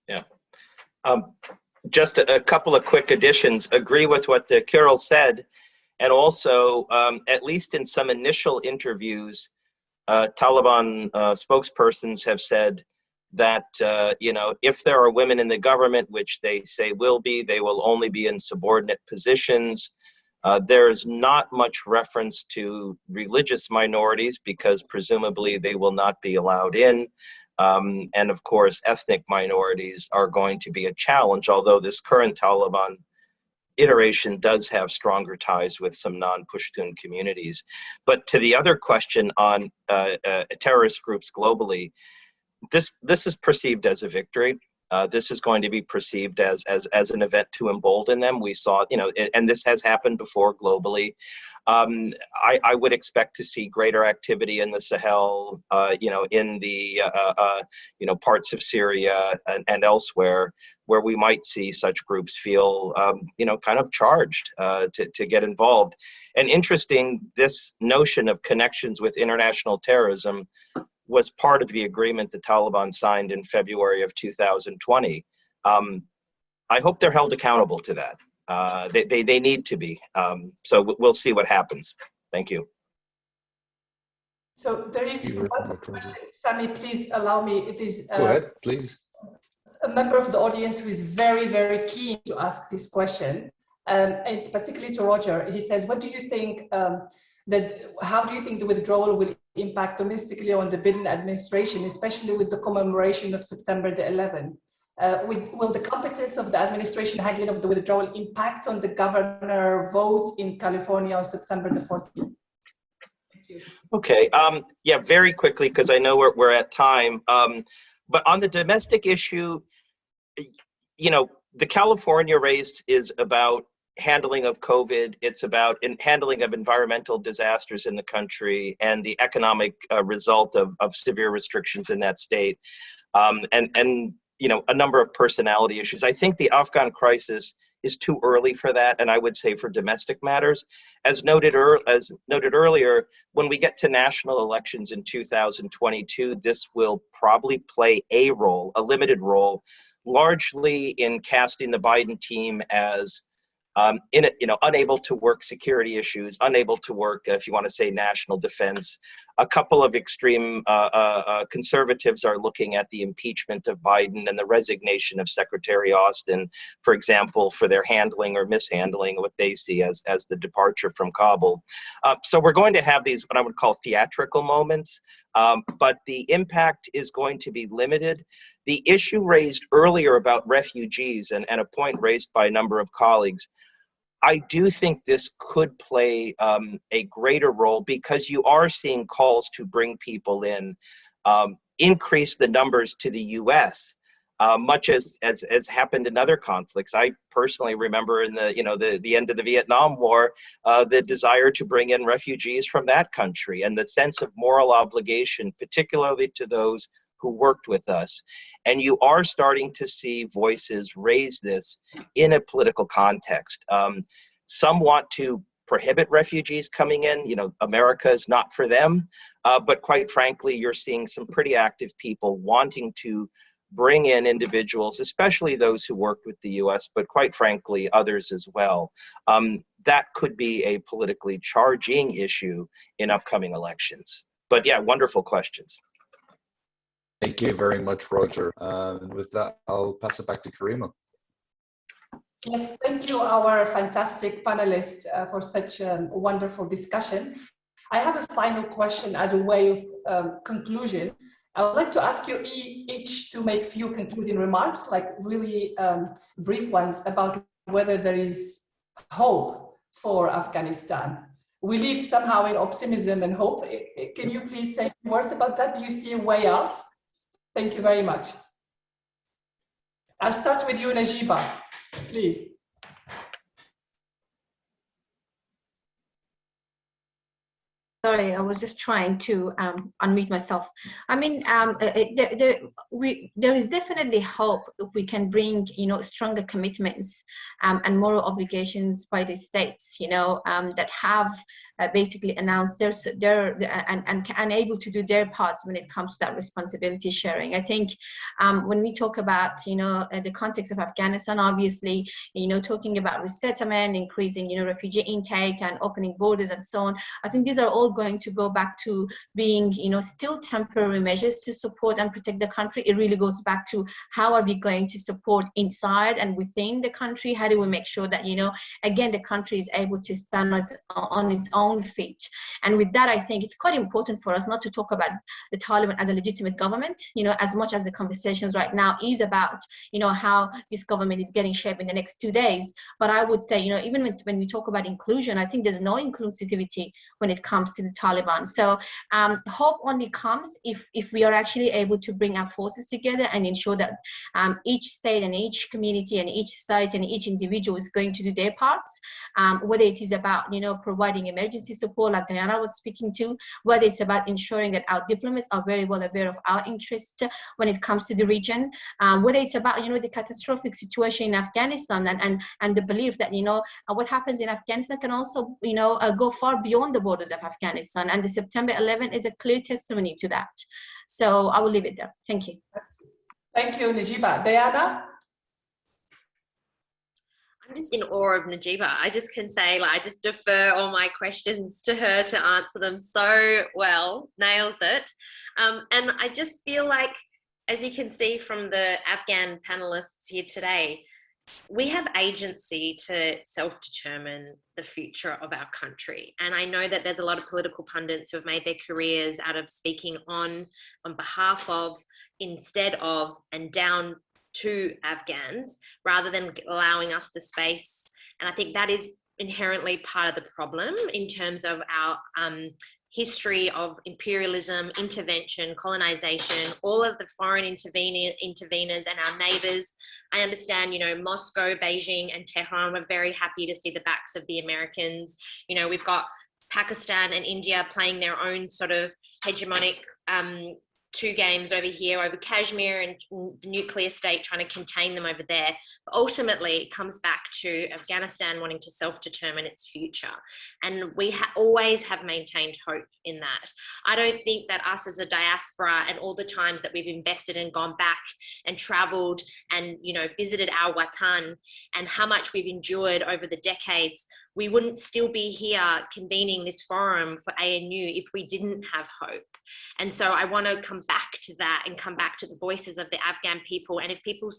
S4: Yeah. Just a couple of quick additions. Agree with what Kirill said, and also, at least in some initial interviews, Taliban spokespersons have said that if there are women in the government, which they say will be, they will only be in subordinate positions. There's not much reference to religious minorities because presumably they will not be allowed in. And of course, ethnic minorities are going to be a challenge, although this current Taliban iteration does have stronger ties with some non-Pushtun communities. But to the other question on terrorist groups globally, this is perceived as a victory. This is going to be perceived as an event to embolden them. We saw, and this has happened before globally. I would expect to see greater activity in the Sahel, in the parts of Syria and elsewhere, where we might see such groups feel kind of charged to get involved. And interesting, this notion of connections with international terrorism was part of the agreement the Taliban signed in February of 2020. I hope they're held accountable to that. They need to be. So we'll see what happens. Thank you.
S1: So there is one question. Sami, please allow me. It is
S7: go ahead, please.
S1: A member of the audience who is very, very keen to ask this question. It's particularly to Roger. He says, what do you think how do you think the withdrawal will impact domestically on the Biden administration, especially with the commemoration of September the 11th? Will the competence of the administration handling of the withdrawal impact on the governor vote in California on September the 14th? Thank you. Okay, yeah, very quickly, because I know we're at time. But on the domestic issue, the California race is about handling of COVID. It's about handling of environmental disasters in the country and the economic result of severe restrictions in that state. And a number of personality issues. I think the Afghan crisis is too early for that, and I would say for domestic matters. As noted earlier, when we get to national elections in 2022, this will probably play a role, a limited role, largely in casting the Biden team as
S4: unable to work security issues, unable to work, if you want to say, national defense. A couple of extreme conservatives are looking at the impeachment of Biden and the resignation of Secretary Austin, for example, for their handling or mishandling what they see as the departure from Kabul. So we're going to have these, what I would call, theatrical moments, but the impact is going to be limited. The issue raised earlier about refugees and a point raised by a number of colleagues, I do think this could play a greater role, because you are seeing calls to bring people in, increase the numbers to the US, much as happened in other conflicts. I personally remember in the end of the Vietnam War, the desire to bring in refugees from that country, and the sense of moral obligation, particularly to those who worked with us. And you are starting to see voices raise this in a political context. Some want to prohibit refugees coming in. America is not for them. But quite frankly, you're seeing some pretty active people wanting to bring in individuals, especially those who worked with the US, but quite frankly, others as well. That could be a politically charging issue in upcoming elections. But yeah, wonderful questions.
S7: Thank you very much, Roger. With that, I'll pass it back to Karima.
S1: Yes, thank you, our fantastic panelists, for such a wonderful discussion. I have a final question as a way of conclusion. I would like to ask you each to make few concluding remarks, like really brief ones, about whether there is hope for Afghanistan. We live somehow in optimism and hope. Can you please say words about that? Do you see a way out? Thank you very much. I'll start with you, Najiba, please.
S3: Sorry, I was just trying to unmute myself. I mean, there is definitely hope if we can bring, stronger commitments and moral obligations by the states, that have basically announced and able to do their parts when it comes to that responsibility sharing. I think when we talk about, the context of Afghanistan, obviously, talking about resettlement, increasing, refugee intake and opening borders and so on, I think these are all going to go back to being, still temporary measures to support and protect the country. It really goes back to how are we going to support inside and within the country? How do we make sure that, again, the country is able to stand on its own feet? And with that, I think it's quite important for us not to talk about the Taliban as a legitimate government, as much as the conversations right now is about, how this government is getting shaped in the next 2 days. But I would say, even when we talk about inclusion, I think there's no inclusivity when it comes to the Taliban. So hope only comes if we are actually able to bring our forces together and ensure that each state and each community and each site and each individual is going to do their parts, whether it is about, providing emergency support like Diana was speaking to, whether it's about ensuring that our diplomats are very well aware of our interests when it comes to the region, whether it's about, the catastrophic situation in Afghanistan and the belief that, what happens in Afghanistan can also, go far beyond the borders of Afghanistan. And the September 11 is a clear testimony to that. So I will leave it there. Thank you.
S1: Thank you, Najiba. Diana?
S5: I'm just in awe of Najiba. I just can say, I just defer all my questions to her to answer them so well, nails it. And I just feel like, as you can see from the Afghan panelists here today, we have agency to self-determine the future of our country. And I know that there's a lot of political pundits who have made their careers out of speaking on behalf of, instead of, and down to Afghans, rather than allowing us the space. And I think that is inherently part of the problem in terms of our history of imperialism, intervention, colonization, all of the foreign interveners and our neighbors. I understand, Moscow, Beijing, and Tehran were very happy to see the backs of the Americans. We've got Pakistan and India playing their own sort of hegemonic two games over here over Kashmir and the nuclear state trying to contain them over there. But ultimately, it comes back to Afghanistan wanting to self-determine its future. And we always have maintained hope in that. I don't think that us as a diaspora and all the times that we've invested and gone back and traveled and, you know, visited our watan and how much we've endured over the decades, we wouldn't still be here convening this forum for ANU if we didn't have hope. And so I want to come back to that and come back to the voices of the Afghan people. And if people,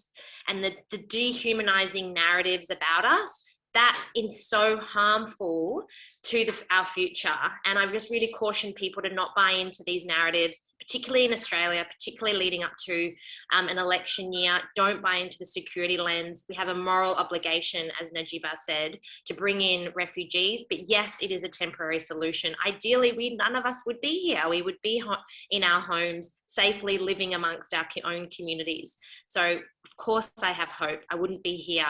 S5: and the dehumanizing narratives about us, that is so harmful to our future. And I've just really cautioned people to not buy into these narratives, particularly in Australia, particularly leading up to an election year. Don't buy into the security lens. We have a moral obligation, as Najiba said, to bring in refugees. But yes, it is a temporary solution. Ideally, none of us would be here. We would be in our homes, safely living amongst our own communities. So of course I have hope. I wouldn't be here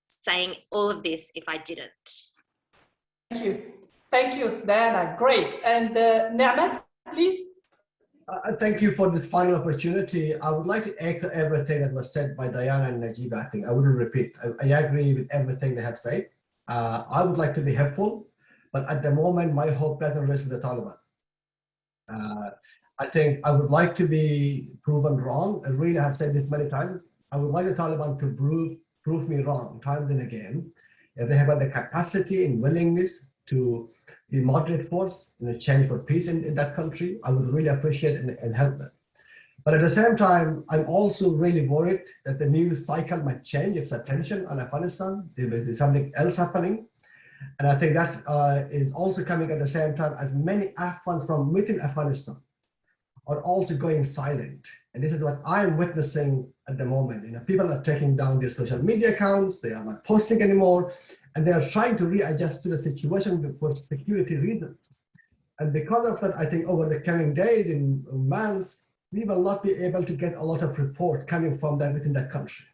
S5: saying all of this if I didn't.
S1: Thank you, Diana. Great. And Niamat, please.
S2: Thank you for this final opportunity. I would like to echo everything that was said by Diana and Najiba. I think I wouldn't repeat. I agree with everything they have said. I would like to be helpful, but at the moment, my hope doesn't rest with the Taliban. I think I would like to be proven wrong. I really have said this many times. I would like the Taliban to prove me wrong time and again. If they have the capacity and willingness to be moderate force in a change for peace in that country, I would really appreciate and help them. But at the same time, I'm also really worried that the news cycle might change its attention on Afghanistan. There's something else happening. And I think that is also coming at the same time as many Afghans from within Afghanistan are also going silent. And this is what I'm witnessing at the moment. You know, people are taking down their social media accounts, they are not posting anymore, and they are trying to readjust to the situation for security reasons. And because of that, I think over the coming days and months, we will not be able to get a lot of report coming from that within that country.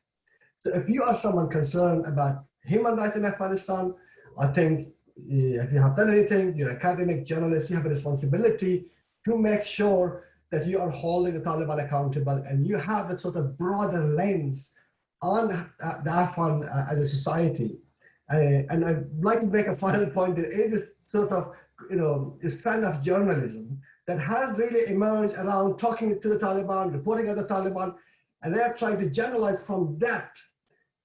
S2: So if you are someone concerned about human rights in Afghanistan, I think if you have done anything, you're an academic journalist, you have a responsibility to make sure that you are holding the Taliban accountable and you have that sort of broader lens on the Afghan as a society. And I'd like to make a final point. There is a sort of, a strand of journalism that has really emerged around talking to the Taliban, reporting at the Taliban, and they are trying to generalize from that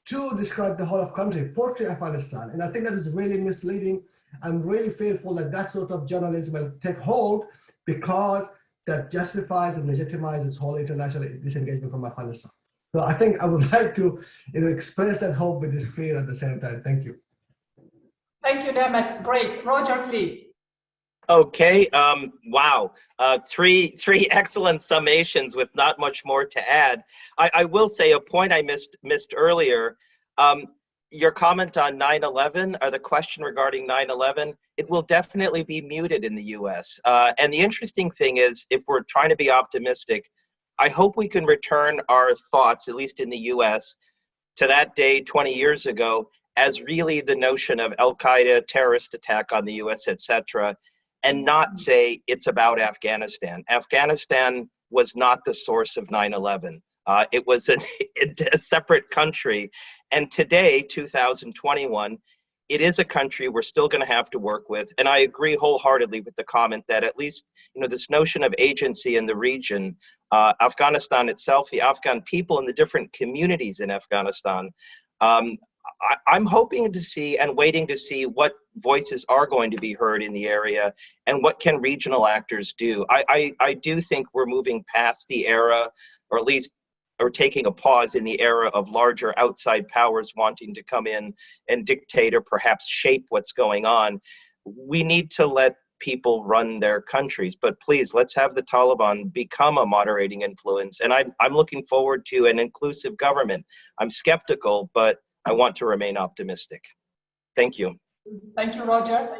S2: to describe the whole of country, portray Afghanistan. And I think that is really misleading. I'm really fearful that that sort of journalism will take hold because that justifies and legitimizes whole international disengagement from Afghanistan. So I think I would like to express that hope with this fear at the same time. Thank you.
S1: Thank you, Niamat. Great. Roger, please.
S4: Okay. Wow. Three excellent summations with not much more to add. I will say a point I missed earlier. Your comment on 9/11 or the question regarding 9/11, it will definitely be muted in the US. And the interesting thing is, if we're trying to be optimistic, I hope we can return our thoughts, at least in the US, to that day 20 years ago as really the notion of Al-Qaeda, terrorist attack on the US, etc., and not say it's about Afghanistan. Afghanistan was not the source of 9/11. It was a separate country. And today, 2021, it is a country we're still going to have to work with. And I agree wholeheartedly with the comment that at least, this notion of agency in the region, Afghanistan itself, the Afghan people and the different communities in Afghanistan, I'm hoping to see and waiting to see what voices are going to be heard in the area and what can regional actors do. I do think we're moving past the era, or at least or taking a pause in the era of larger outside powers wanting to come in and dictate or perhaps shape what's going on. We need to let people run their countries, but please, let's have the Taliban become a moderating influence. And I'm looking forward to an inclusive government. I'm skeptical, but I want to remain optimistic. Thank you.
S1: Thank you, Roger.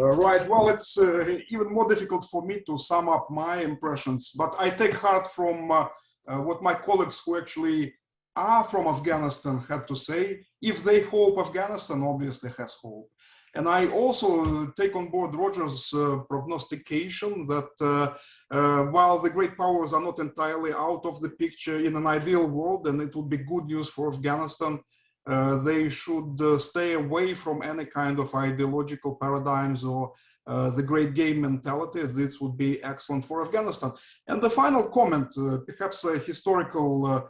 S6: Right, well, it's even more difficult for me to sum up my impressions, but I take heart from what my colleagues who actually are from Afghanistan had to say. If they hope, Afghanistan obviously has hope. And I also take on board Roger's prognostication that while the great powers are not entirely out of the picture in an ideal world, and it would be good news for Afghanistan, they should stay away from any kind of ideological paradigms or the great game mentality. This would be excellent for Afghanistan. And the final comment, perhaps a historical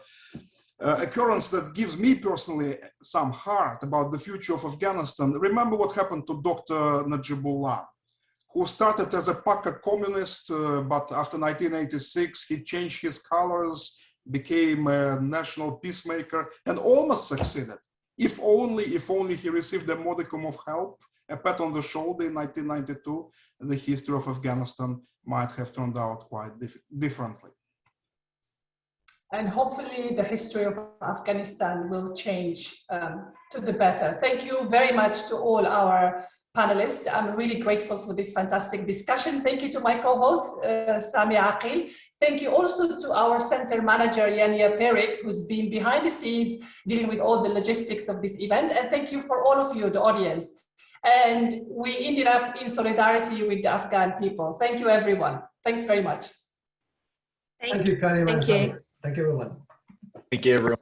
S6: occurrence that gives me personally some heart about the future of Afghanistan. Remember what happened to Dr. Najibullah, who started as a Paka communist, but after 1986, he changed his colors, became a national peacemaker, and almost succeeded. If only he received a modicum of help, a pat on the shoulder in 1992, the history of Afghanistan might have turned out quite differently.
S1: And hopefully the history of Afghanistan will change to the better. Thank you very much to all our panelists. I'm really grateful for this fantastic discussion. Thank you to my co-host, Sami Aqil. Thank you also to our center manager, Yania Perik, who's been behind the scenes dealing with all the logistics of this event. And thank you for all of you, the audience. And we ended up in solidarity with the Afghan people. Thank you, everyone. Thanks very much.
S2: Thank you, Karim.
S3: Thank you.
S2: Thank you, everyone.
S7: Thank you, everyone.